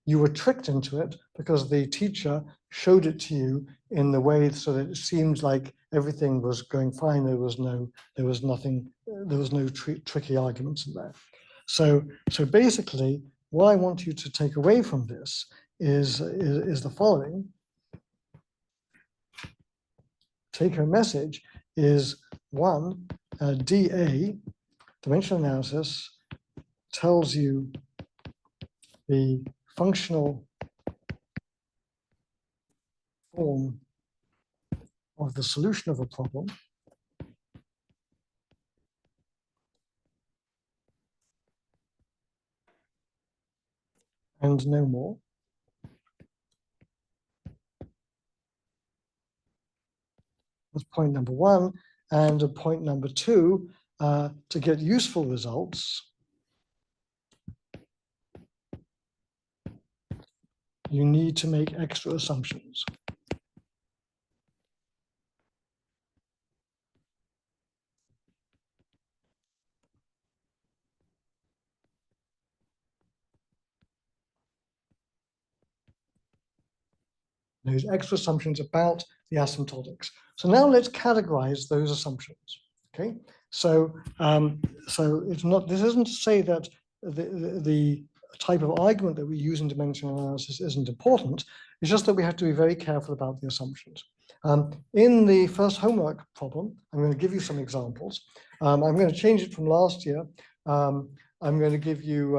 you were tricked into it because the teacher showed it to you in the way so that it seemed like everything was going fine. There was no tricky arguments in there. So basically, what I want you to take away from this is the following. Take-home message is one, DA, dimensional analysis, tells you the functional form of the solution of a problem. And no more. That's point number one. And point number two, to get useful results, you need to make extra assumptions. Those extra assumptions about the asymptotics. So now let's categorize those assumptions. Okay, so it's not. This isn't to say that the type of argument that we use in dimensional analysis isn't important. It's just that we have to be very careful about the assumptions. In the first homework problem, I'm going to give you some examples. I'm going to change it from last year. I'm going to give you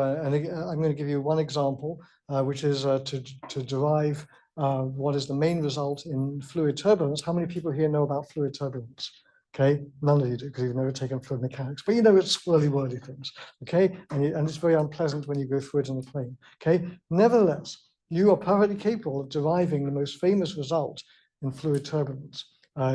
one example, which is to derive what is the main result in fluid turbulence. How many people here know about fluid turbulence? Okay, none of you do because you've never taken fluid mechanics, but you know it's swirly wordy things. Okay, and it's very unpleasant when you go through it in a plane. Okay, nevertheless, you are perfectly capable of deriving the most famous result in fluid turbulence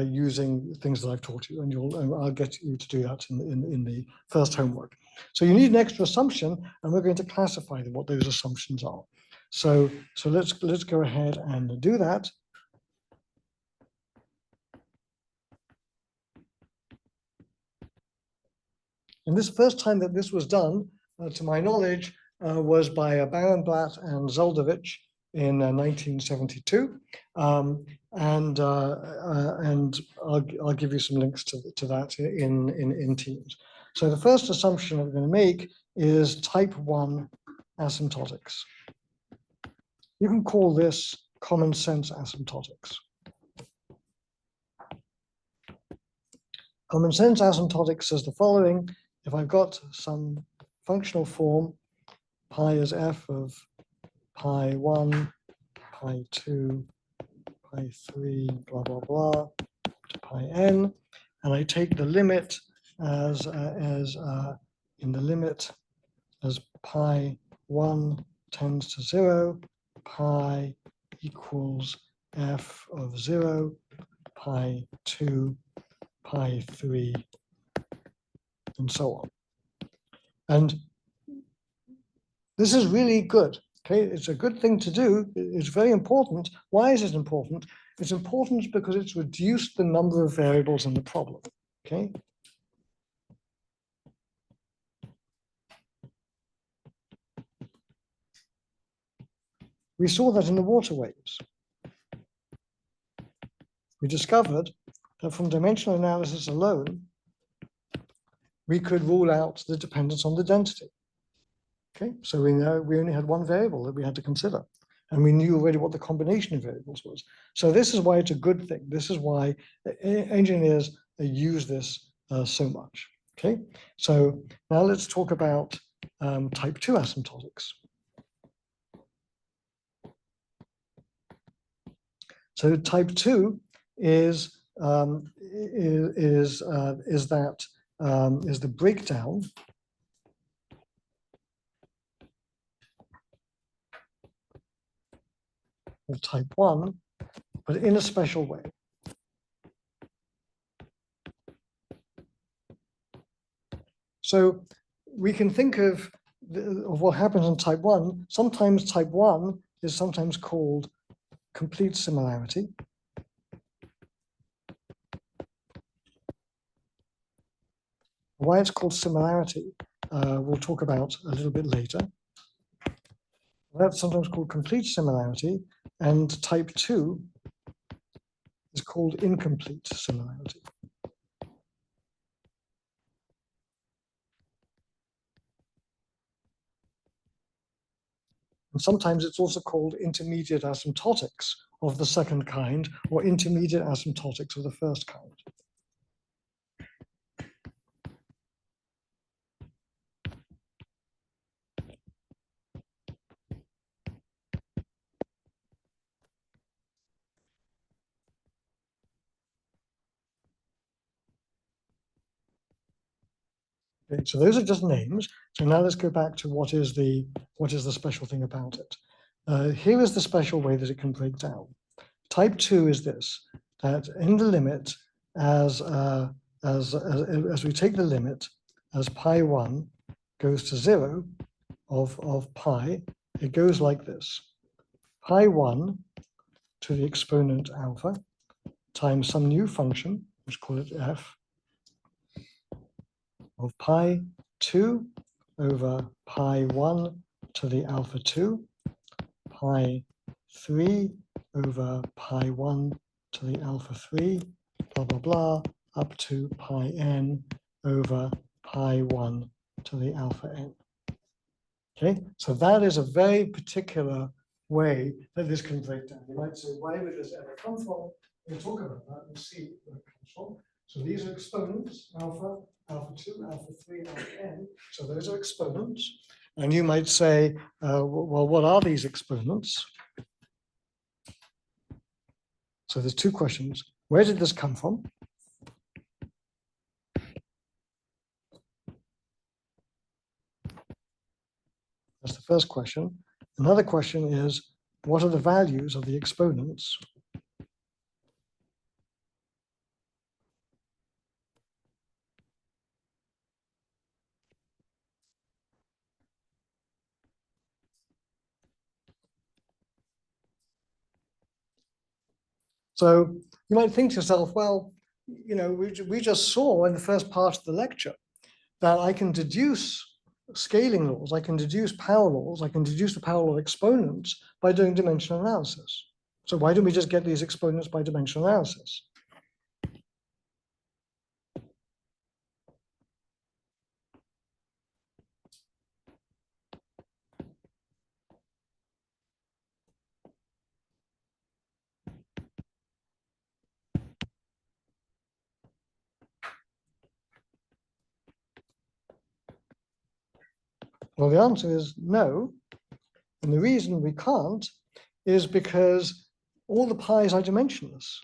using things that I've taught you, and I'll get you to do that in the first homework. So you need an extra assumption, and we're going to classify what those assumptions are. So let's go ahead and do that. And this first time that this was done, to my knowledge, was by Barenblatt and Zoldovich in 1972. And I'll give you some links to that in Teams. So the first assumption I'm going to make is type 1 asymptotics. You can call this common sense asymptotics. Common sense asymptotics says the following. If I've got some functional form, pi is f of pi 1, pi 2, pi 3, blah, blah, blah, to pi n, and I take the limit as in the limit as pi 1 tends to 0, pi equals f of 0, pi 2, pi 3, and so on. And this is really good. Okay, it's a good thing to do. It's very important. Why is it important? It's important because it's reduced the number of variables in the problem. Okay. We saw that in the water waves. We discovered that from dimensional analysis alone, we could rule out the dependence on the density. Okay, so we know we only had one variable that we had to consider, and we knew already what the combination of variables was. So this is why it's a good thing. This is why engineers use this so much. Okay, so now let's talk about type 2 asymptotics. So type 2 is the breakdown of type 1, but in a special way. So we can think of what happens in type 1. Sometimes type 1 is sometimes called complete similarity. Why it's called similarity, we'll talk about a little bit later. That's sometimes called complete similarity, and type 2 is called incomplete similarity. And sometimes it's also called intermediate asymptotics of the second kind, or intermediate asymptotics of the first kind. Okay, so those are just names. So now let's go back to what is the special thing about it. Here is the special way that it can break down. Type 2 is this, that in the limit, as we take the limit, as pi 1 goes to 0 of pi, it goes like this. Pi 1 to the exponent alpha times some new function, let's call it f, of pi 2 over pi 1 to the alpha 2, pi 3 over pi 1 to the alpha 3, blah, blah, blah, up to pi n over pi 1 to the alpha n. Okay, so that is a very particular way that this can break down. You might say, where would this ever come from? We'll talk about that and see where it comes from. So these are exponents, alpha, alpha 2, alpha 3, alpha n. So those are exponents. And you might say, well, what are these exponents? So there's two questions. Where did this come from? That's the first question. Another question is, what are the values of the exponents? So you might think to yourself, well, you know, we just saw in the first part of the lecture that I can deduce scaling laws, I can deduce power laws, I can deduce the power law of exponents by doing dimensional analysis. So why don't we just get these exponents by dimensional analysis? Well, the answer is no. And the reason we can't is because all the pi's are dimensionless.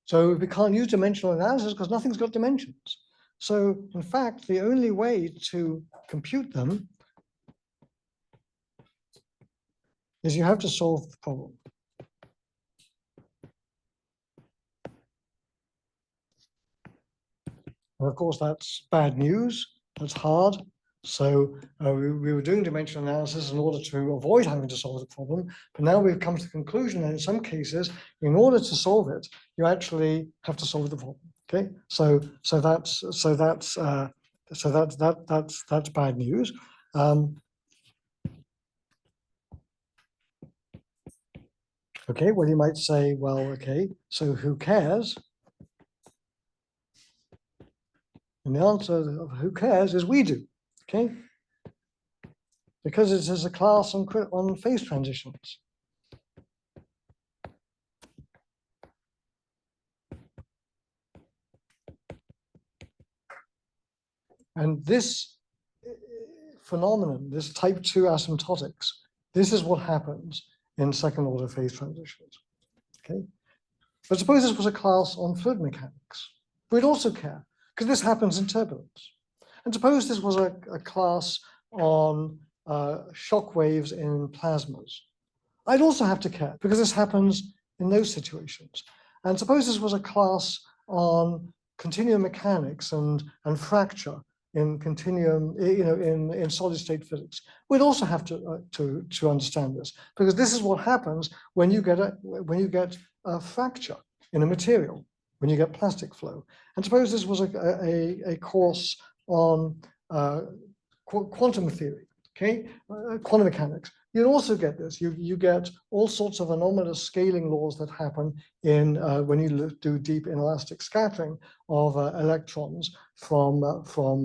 So we can't use dimensional analysis because nothing's got dimensions. So in fact, the only way to compute them is you have to solve the problem. And of course, that's bad news. That's hard. So we were doing dimensional analysis in order to avoid having to solve the problem. But now we've come to the conclusion that in some cases, in order to solve it, you actually have to solve the problem. Okay, that's bad news. Okay, well, you might say, well, okay, so who cares? And the answer of who cares is we do. Okay, because it is a class on phase transitions. And this phenomenon, this type 2 asymptotics, this is what happens in second order phase transitions. Okay, but suppose this was a class on fluid mechanics. We'd also care because this happens in turbulence. And suppose this was a class on shock waves in plasmas. I'd also have to care because this happens in those situations. And suppose this was a class on continuum mechanics and fracture in continuum, in solid state physics. We'd also have to understand this because this is what happens when you get a fracture in a material, when you get plastic flow. And suppose this was a course on quantum theory, okay, quantum mechanics. You'd also get this. You get all sorts of anomalous scaling laws that happen in when you do deep inelastic scattering of electrons from for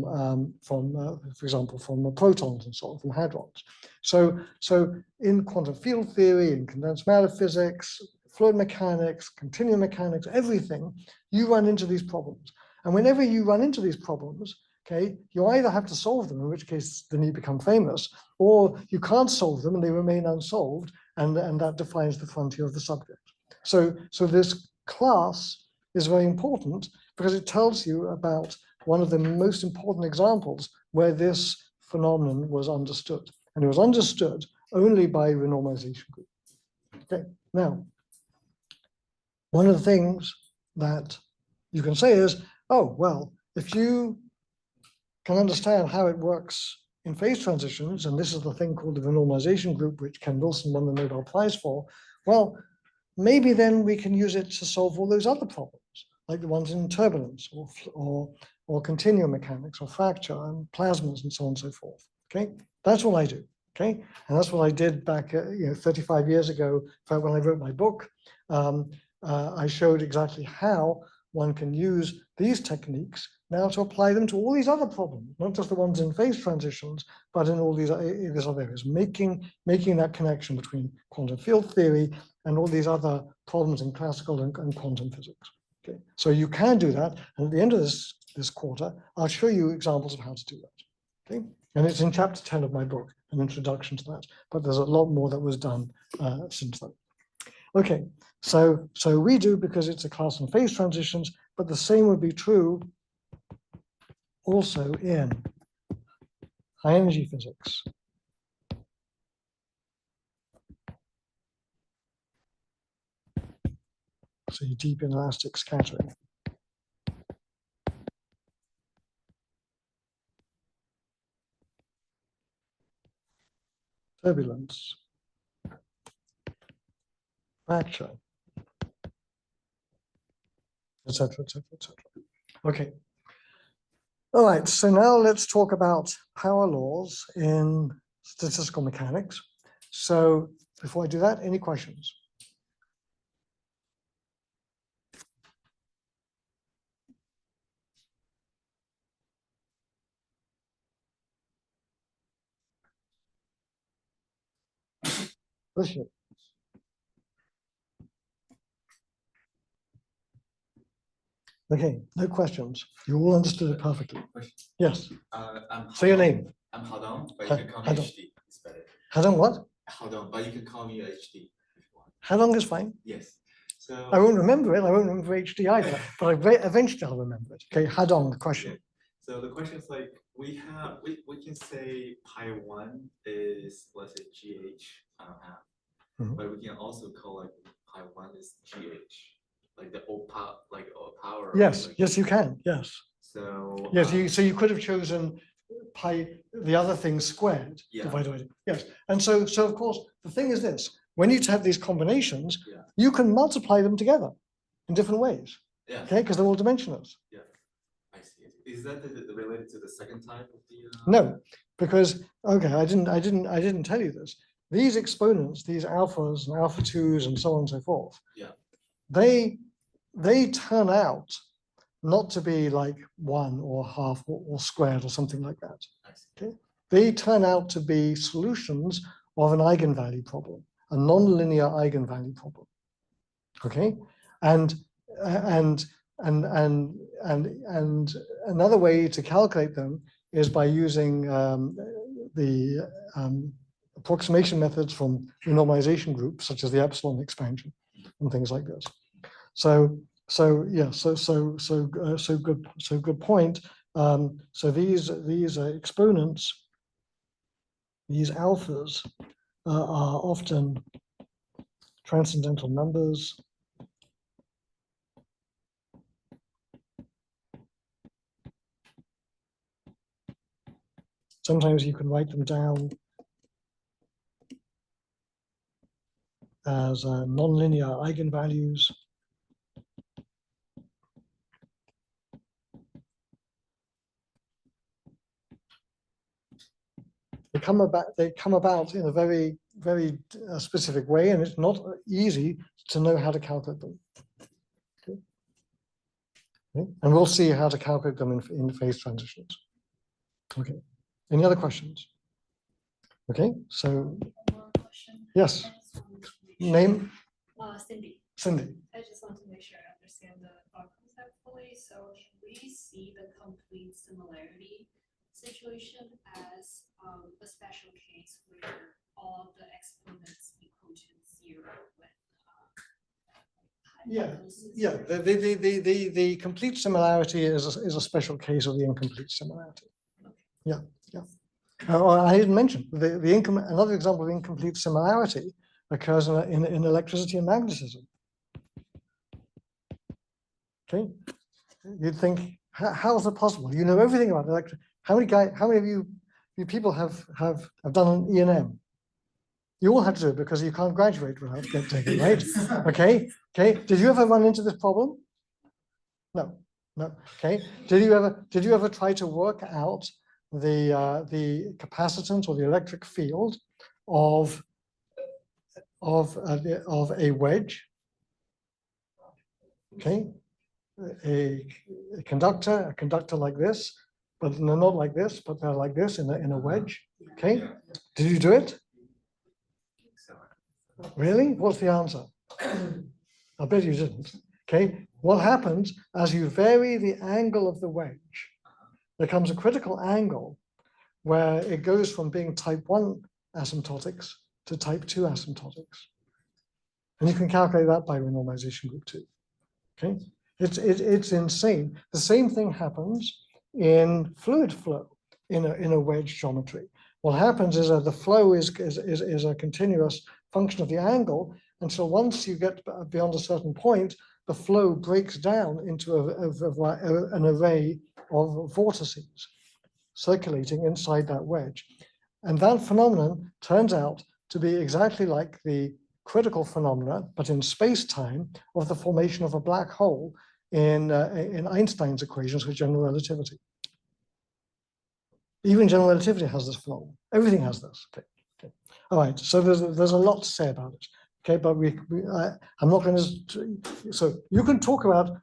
example, from protons and so on, from hadrons. So in quantum field theory, in condensed matter physics, fluid mechanics, continuum mechanics, everything, you run into these problems. And whenever you run into these problems, okay, you either have to solve them, in which case then you become famous, or you can't solve them and they remain unsolved, and that defines the frontier of the subject. So this class is very important because it tells you about one of the most important examples where this phenomenon was understood. And it was understood only by a renormalization group. Okay, now, one of the things that you can say is, oh, well, if you can understand how it works in phase transitions, and this is the thing called the renormalization group, which Ken Wilson won the Nobel Prize for, well, maybe then we can use it to solve all those other problems, like the ones in turbulence or continuum mechanics or fracture and plasmas and so on and so forth. Okay, that's what I do. Okay, and that's what I did back 35 years ago. In fact, when I wrote my book, I showed exactly how one can use these techniques now to apply them to all these other problems, not just the ones in phase transitions, but in all these other areas, making that connection between quantum field theory and all these other problems in classical and quantum physics. Okay, so you can do that, and at the end of this quarter, I'll show you examples of how to do that. Okay, and it's in chapter 10 of my book, an introduction to that, but there's a lot more that was done since then. Okay, so we do because it's a class on phase transitions, but the same would be true also in high energy physics. So deep inelastic scattering. Turbulence. Fracture. Etc. Etc. Etc. Okay. All right, so now let's talk about power laws in statistical mechanics. So before I do that, any questions? Listen. Okay, no questions. You all understood it perfectly. Yes. Say your name. I'm Hadong, but you can call me Hadong. HD. It's better. Hadong what? Hadong, but you can call me HD if you want. Hadong is fine. Yes. I won't remember it. I won't remember HD either, but eventually I'll remember it. Okay, Hadong, the question. So the question is like, we can say pi1 is, let's say, GH half, Mhm. but we can also call like pi1 is GH, like the O power, like O power. Yes, like, yes, you can. Yes. So. Yes, so you could have chosen pi, the other thing squared, Yeah. divided by, yes. And so of course, the thing is this, when you have these combinations, Yeah. you can multiply them together in different ways, Yeah. okay? Because they're all dimensionless. Yeah, I see. Is that related to the second type of the? No, because, okay, I didn't tell you this. These exponents, these alphas and alpha twos and so on and so forth. Yeah. They turn out not to be like one or half or squared or something like that. I see. Okay, they turn out to be solutions of an eigenvalue problem, a nonlinear eigenvalue problem. Okay, and another way to calculate them is by using the approximation methods from renormalization groups, such as the epsilon expansion and things like this. So yeah, good point. So these exponents, these alphas, are often transcendental numbers. Sometimes you can write them down as nonlinear eigenvalues. They come about in a very specific way, and it's not easy to know how to calculate them. Okay. Okay. And we'll see how to calculate them in phase transitions. Okay. Any other questions? Okay. So One more question. yes. I just wanted to make sure- Name? Cindy. Cindy. I just want to make sure I understand the thought concept fully. So should we see the complete similarity situation as a special case where all of the exponents equal to zero when Yeah, goes to yeah. zero? The complete similarity is a special case of the incomplete similarity. Yeah, yeah. I didn't mention another example of incomplete similarity occurs in electricity and magnetism. Okay, you'd think, how is it possible? You know everything about electric. How many of you people have done an E&M? You all had to do it because you can't graduate without taking it, right? Okay, okay. Did you ever run into this problem? No, no. Okay. Did you ever try to work out the capacitance or the electric field of a wedge? Okay, a conductor like this, but they're not like this, but they're like this in a wedge. Okay, did you do it? Really? What's the answer? I bet you didn't. Okay, what happens as you vary the angle of the wedge, there comes a critical angle where it goes from being type 1 asymptotics to type 2 asymptotics. And you can calculate that by renormalization group 2. Okay, it's insane. The same thing happens in fluid flow in a wedge geometry. What happens is that the flow is a continuous function of the angle until once you get beyond a certain point, the flow breaks down into an array of vortices circulating inside that wedge. And that phenomenon turns out to be exactly like the critical phenomena, but in space-time, of the formation of a black hole in Einstein's equations with general relativity. Even general relativity has this phenomenon. Everything has this. Okay. Okay. All right. So there's a lot to say about it. Okay, but I'm not going to. So you can talk about.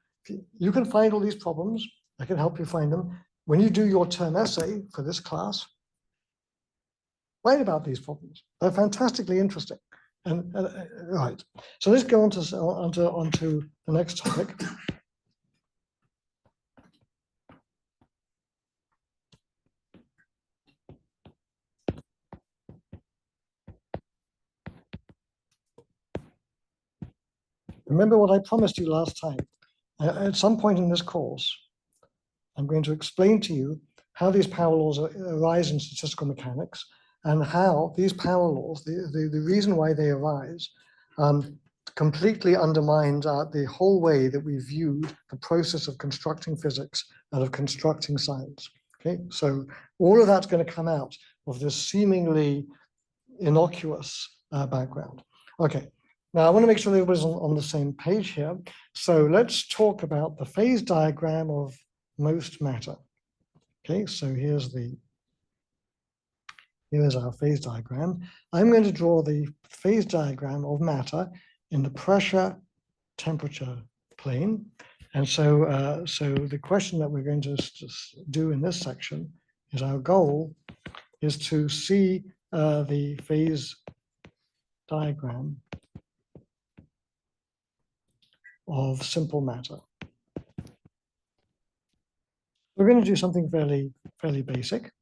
You can find all these problems. I can help you find them when you do your term essay for this class. Write about these problems. They're fantastically interesting. And right. So let's go on to the next topic. Remember what I promised you last time. At some point in this course, I'm going to explain to you how these power laws arise in statistical mechanics and how these power laws, the reason why they arise, completely undermined the whole way that we view the process of constructing physics and of constructing science. Okay, so all of that's going to come out of this seemingly innocuous background. Okay, now I want to make sure everybody's on the same page here. So let's talk about the phase diagram of most matter. Okay, so here is our phase diagram. I'm going to draw the phase diagram of matter in the pressure temperature plane. And so, so the question that we're going to do in this section is our goal is to see the phase diagram of simple matter. We're going to do something fairly basic,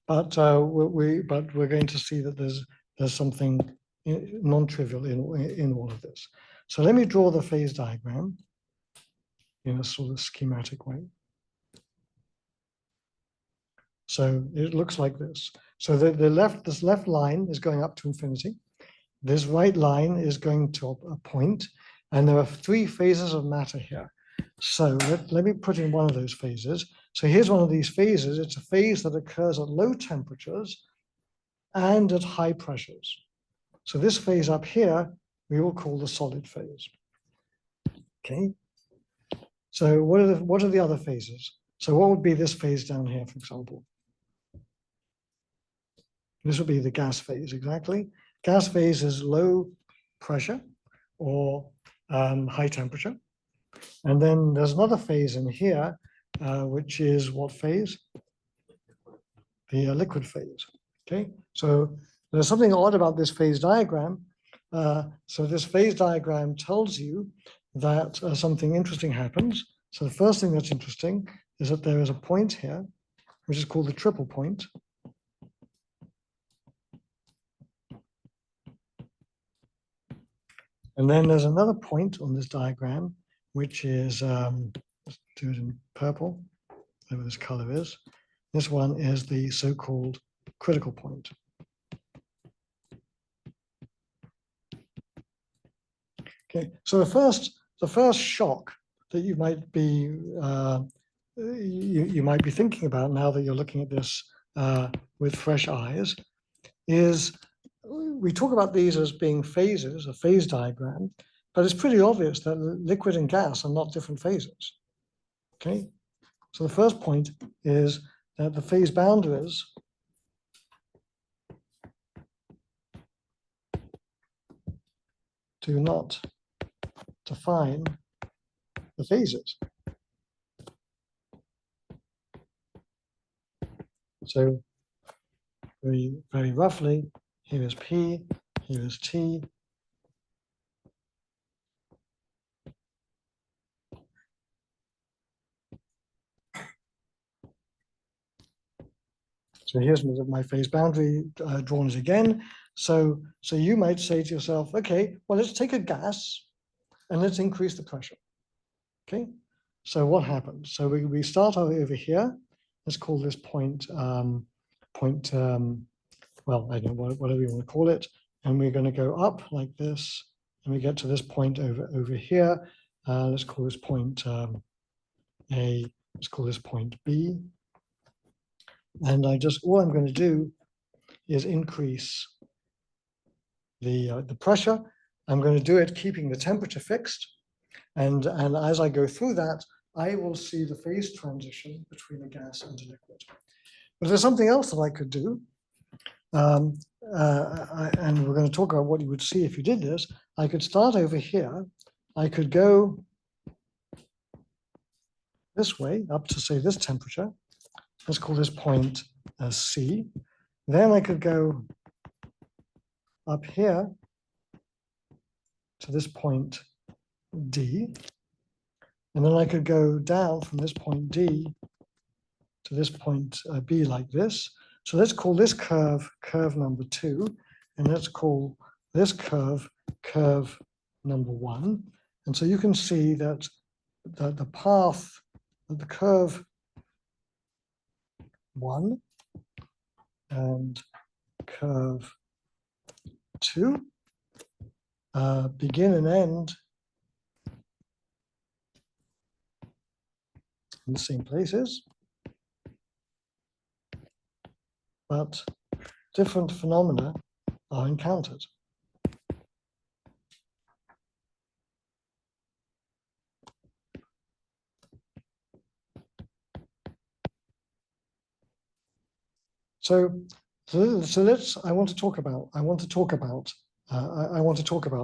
but we're going to see that there's something non-trivial in all of this. So let me draw the phase diagram in a sort of schematic way. So it looks like this. So this left line is going up to infinity. This right line is going to a point, and there are three phases of matter here. So let me put in one of those phases. So here's one of these phases. It's a phase that occurs at low temperatures and at high pressures. So this phase up here, we will call the solid phase. Okay. So what are the other phases? So what would be this phase down here, for example? This would be the gas phase, exactly. Gas phase is low pressure or high temperature. And then there's another phase in here, which is what phase? The liquid phase. Okay, so there's something odd about this phase diagram. So this phase diagram tells you that something interesting happens. So the first thing that's interesting is that there is a point here, which is called the triple point. And then there's another point on this diagram, which is, let's do it in purple, whatever this color is. This one is the so-called critical point. Okay, so the first shock that you might be you might be thinking about now that you're looking at this with fresh eyes is we talk about these as being phases, a phase diagram, but it's pretty obvious that liquid and gas are not different phases. Okay, so the first point is that the phase boundaries do not define the phases. So very roughly, here is P, here is T. So here's my phase boundary drawn as again. So you might say to yourself, okay, well, let's take a gas and let's increase the pressure. Okay, so what happens? So we start over here. Let's call this point, well, I don't know, whatever you want to call it. And we're going to go up like this, and we get to this point over here. Let's call this point A. Let's call this point B. And all I'm going to do is increase the pressure. I'm going to do it keeping the temperature fixed. And as I go through that, I will see the phase transition between a gas and a liquid. But there's something else that I could do. And we're going to talk about what you would see if you did this. I could start over here. I could go this way up to, say, this temperature. Let's call this point C. Then I could go up here to this point D. And then I could go down from this point D to this point B like this. So let's call this curve number 2, and let's call this curve number 1. And so you can see that the path of the curve 1 and curve 2 begin and end in the same places, but different phenomena are encountered. So I want to talk about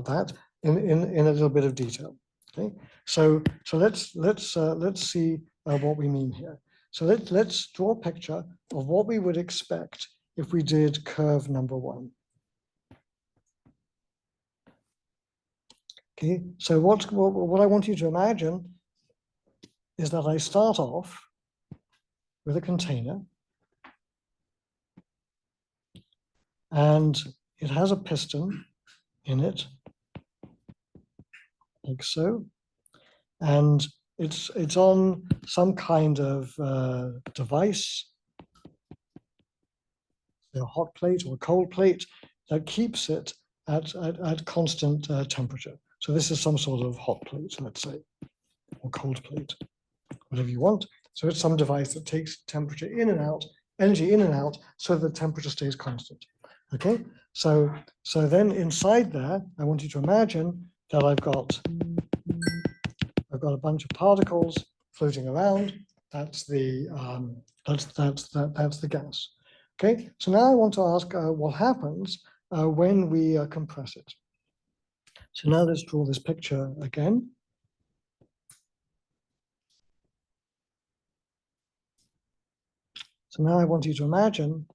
that in a little bit of detail. Okay, so let's see what we mean here. So let's draw a picture of what we would expect if we did curve number 1. Okay, so what I want you to imagine is that I start off with a container, and it has a piston in it, like so, and it's on some kind of device, a hot plate or a cold plate, that keeps it at constant temperature. So this is some sort of hot plate, let's say, or cold plate, whatever you want. So it's some device that takes temperature in and out, energy in and out, so the temperature stays constant. Okay, so then inside there, I want you to imagine that I've got a bunch of particles floating around. That's the gas. Okay, so now I want to ask what happens when we compress it. So now let's draw this picture again. So now I want you to imagine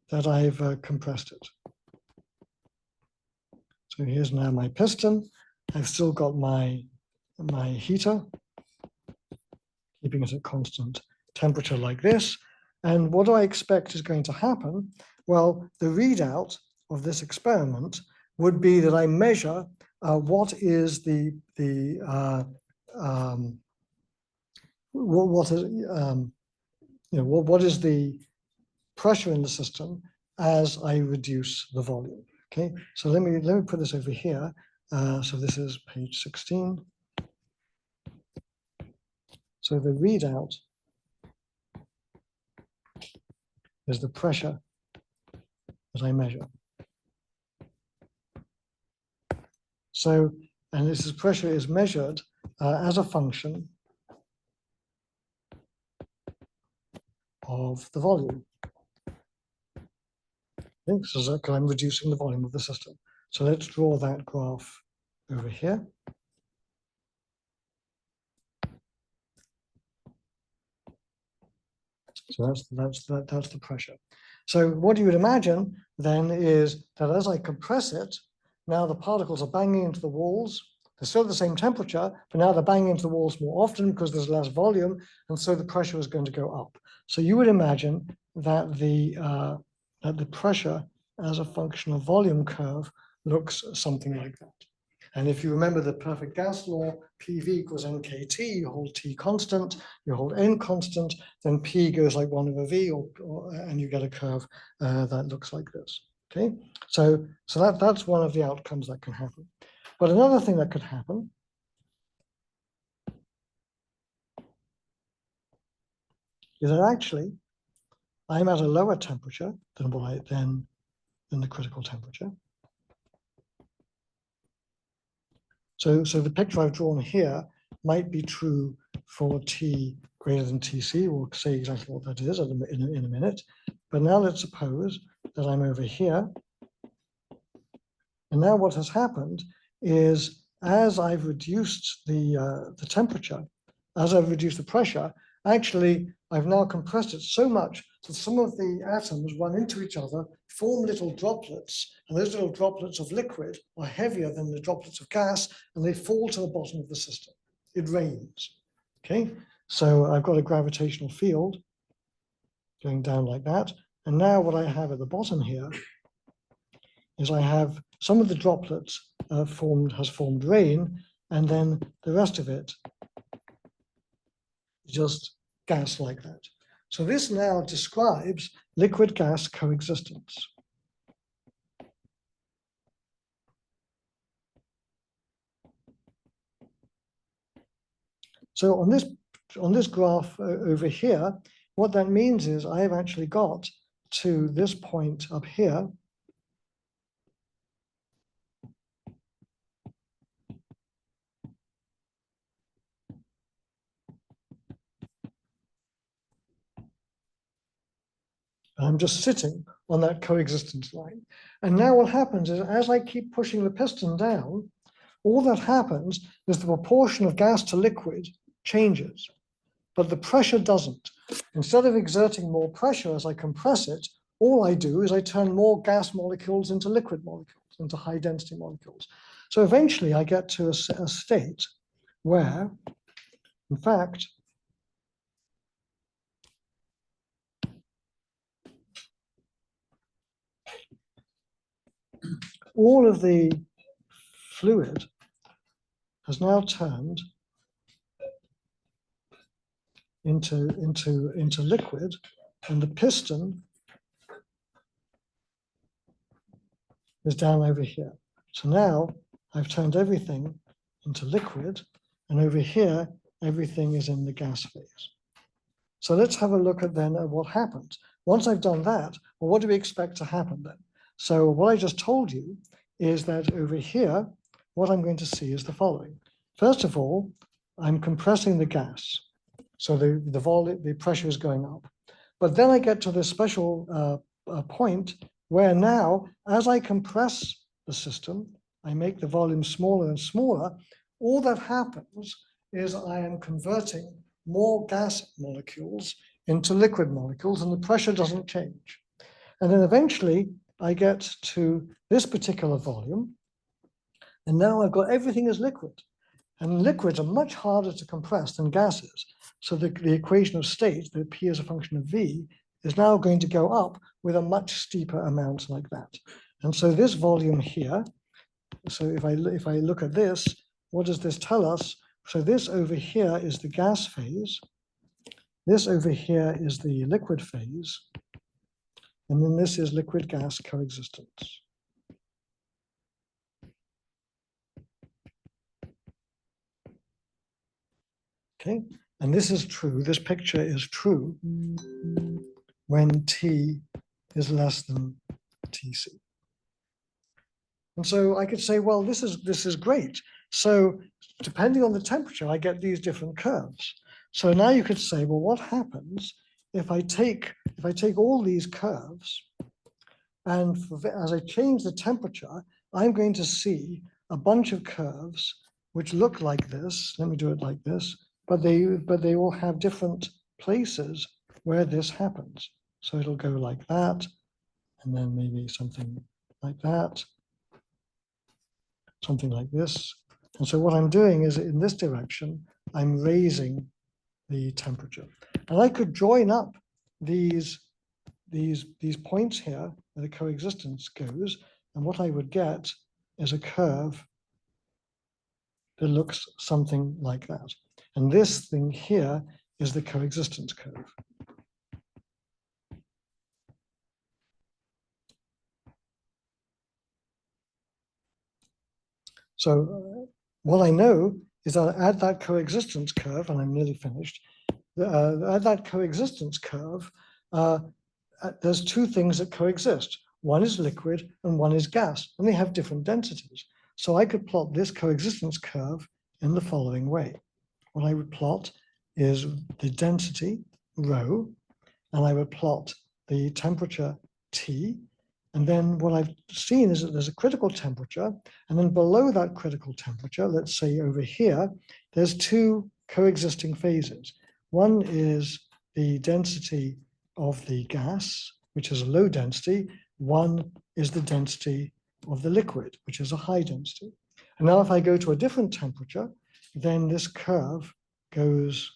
that I've compressed it. So here's now my piston. I've still got my heater, keeping it at constant temperature like this. And what do I expect is going to happen? Well, the readout of this experiment would be that I measure what is what is the pressure in the system as I reduce the volume. Okay, so let me put this over here. So this is page 16. So the readout is the pressure that I measure. So, and this pressure is measured as a function of the volume. Okay, so I'm reducing the volume of the system. So let's draw that graph over here. So that's the pressure. So what you would imagine then is that as I compress it, now the particles are banging into the walls. They're still at the same temperature, but now they're banging into the walls more often because there's less volume, and so the pressure is going to go up. So you would imagine that the pressure as a function of volume curve looks something like that. And if you remember the perfect gas law, PV equals NKT, you hold T constant, you hold N constant, then P goes like 1/V, and you get a curve that looks like this. Okay, so that's one of the outcomes that can happen. But another thing that could happen is that actually I'm at a lower temperature than the critical temperature. So the picture I've drawn here might be true for T greater than Tc. We'll say exactly what that is in a minute. But now let's suppose that I'm over here. And now what has happened is, as I've reduced the temperature, as I've reduced the pressure, actually I've now compressed it so much that some of the atoms run into each other, form little droplets, and those little droplets of liquid are heavier than the droplets of gas, and they fall to the bottom of the system. It rains. Okay, so I've got a gravitational field going down like that. And now what I have at the bottom here is I have some of the droplets has formed rain, and then the rest of it is just gas like that. So this now describes liquid-gas coexistence. So on this graph over here, what that means is I have actually got to this point up here. I'm just sitting on that coexistence line. And now what happens is as I keep pushing the piston down, all that happens is the proportion of gas to liquid changes, but the pressure doesn't. Instead of exerting more pressure as I compress it, all I do is I turn more gas molecules into liquid molecules, into high density molecules. So eventually I get to a state where, in fact, all of the fluid has now turned into liquid, and the piston is down over here. So now I've turned everything into liquid, and over here, everything is in the gas phase. So let's have a look at then at what happens. Once I've done that, well, what do we expect to happen then? So what I just told you is that over here, what I'm going to see is the following. First of all, I'm compressing the gas. So the volume, the pressure is going up. But then I get to this special point where now, as I compress the system, I make the volume smaller and smaller. All that happens is I am converting more gas molecules into liquid molecules, and the pressure doesn't change. And then eventually I get to this particular volume, and now I've got everything as liquid. And liquids are much harder to compress than gases. So the equation of state, the P as a function of V, is now going to go up with a much steeper amount like that. And so this volume here, so if I look at this, what does this tell us? So this over here is the gas phase. This over here is the liquid phase. And then this is liquid gas coexistence. Okay, and this is true, this picture is true when T is less than Tc. And so I could say, well, this is great. So depending on the temperature, I get these different curves. So now you could say, well, what happens if I take all these curves, and as I change the temperature, I'm going to see a bunch of curves which look like this. Let me do it like this. But they all have different places where this happens. So it'll go like that, and then maybe something like that, something like this. And so what I'm doing is in this direction, I'm raising the temperature. And I could join up these points here where the coexistence goes, and what I would get is a curve that looks something like that. And this thing here is the coexistence curve. So what I know is I'll add that coexistence curve, and I'm nearly finished. At that coexistence curve, there's two things that coexist. One is liquid and one is gas, and they have different densities. So I could plot this coexistence curve in the following way. What I would plot is the density, rho, and I would plot the temperature, T. And then what I've seen is that there's a critical temperature, and then below that critical temperature, let's say over here, there's two coexisting phases. One is the density of the gas, which is a low density. One is the density of the liquid, which is a high density. And now if I go to a different temperature, then this curve goes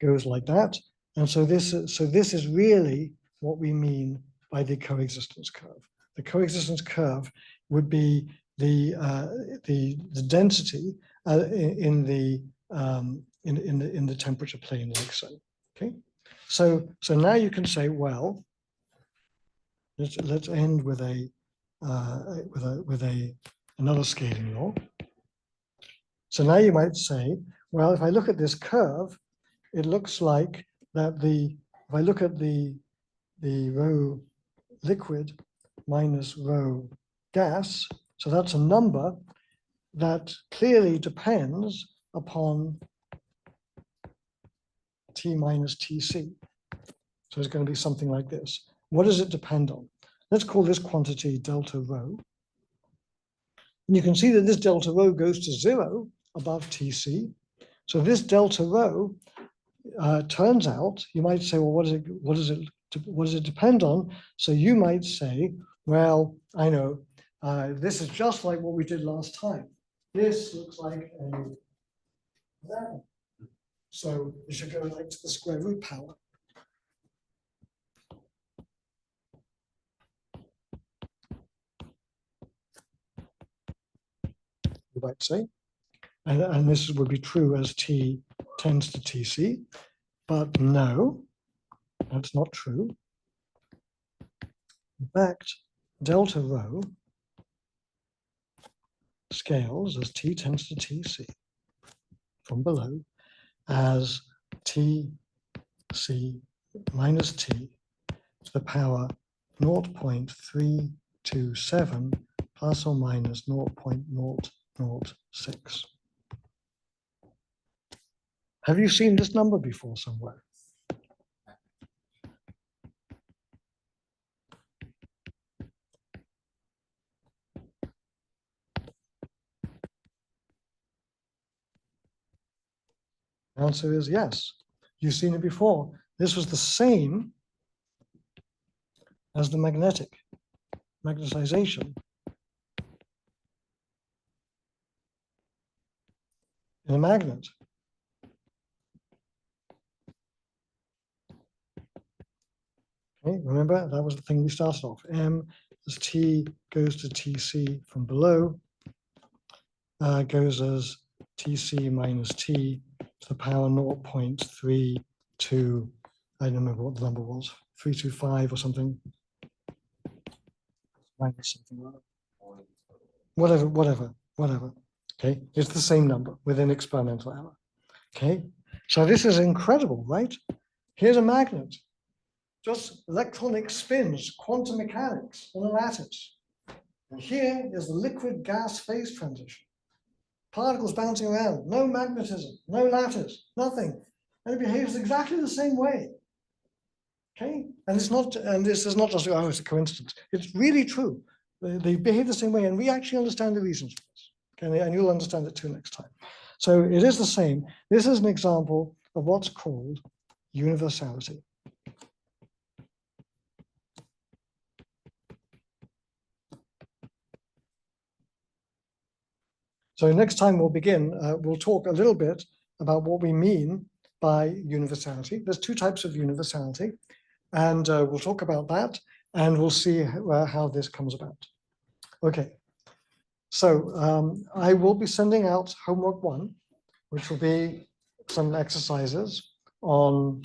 like that. And so this is really what we mean by the coexistence curve. The coexistence curve would be the density in the temperature plane, like so. Okay, so now you can say, well, let's end with another scaling law. So now you might say, well, if I look at this curve, it looks like that if I look at the rho liquid minus rho gas, so that's a number that clearly depends upon T minus Tc. So it's going to be something like this. What does it depend on? Let's call this quantity delta rho. And you can see that this delta rho goes to 0 above Tc. So this delta rho turns out, you might say, well, what does it depend on? So you might say, well, I know, this is just like what we did last time. This looks like a 11. So you should go like to the square root power. You might say. And this would be true as T tends to Tc. But no, that's not true. In fact, delta rho scales as T tends to Tc from below as Tc minus T to the power 0.327 plus or minus 0.006. Have you seen this number before somewhere? The answer is yes. You've seen it before. This was the same as the magnetization in a magnet. Okay, remember, that was the thing we started off. M as T goes to Tc from below, goes as Tc minus T to the power 0.32, I don't remember what the number was, 325 or something. Minus something like that. Whatever. Okay, it's the same number with an experimental error. Okay, so this is incredible, right? Here's a magnet. Just electronic spins, quantum mechanics on a lattice. And here is the liquid gas phase transition. Particles bouncing around, no magnetism, no lattice, nothing. And it behaves exactly the same way. Okay, and it's not, and this is not just, oh, it's a coincidence. It's really true. They behave the same way, and we actually understand the reasons for this. Okay, and you'll understand it too next time. So it is the same. This is an example of what's called universality. So next time we'll begin, we'll talk a little bit about what we mean by universality. There's two types of universality, and we'll talk about that, and we'll see how this comes about. Okay, so I will be sending out homework 1, which will be some exercises on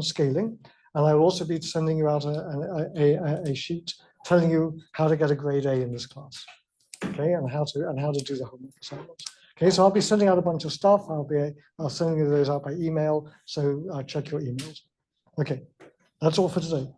scaling, and I will also be sending you out a sheet telling you how to get a grade A in this class. Okay, and how to do the homework assignments. Okay, so I'll be sending out a bunch of stuff. I'll send you those out by email. So check your emails. Okay, that's all for today.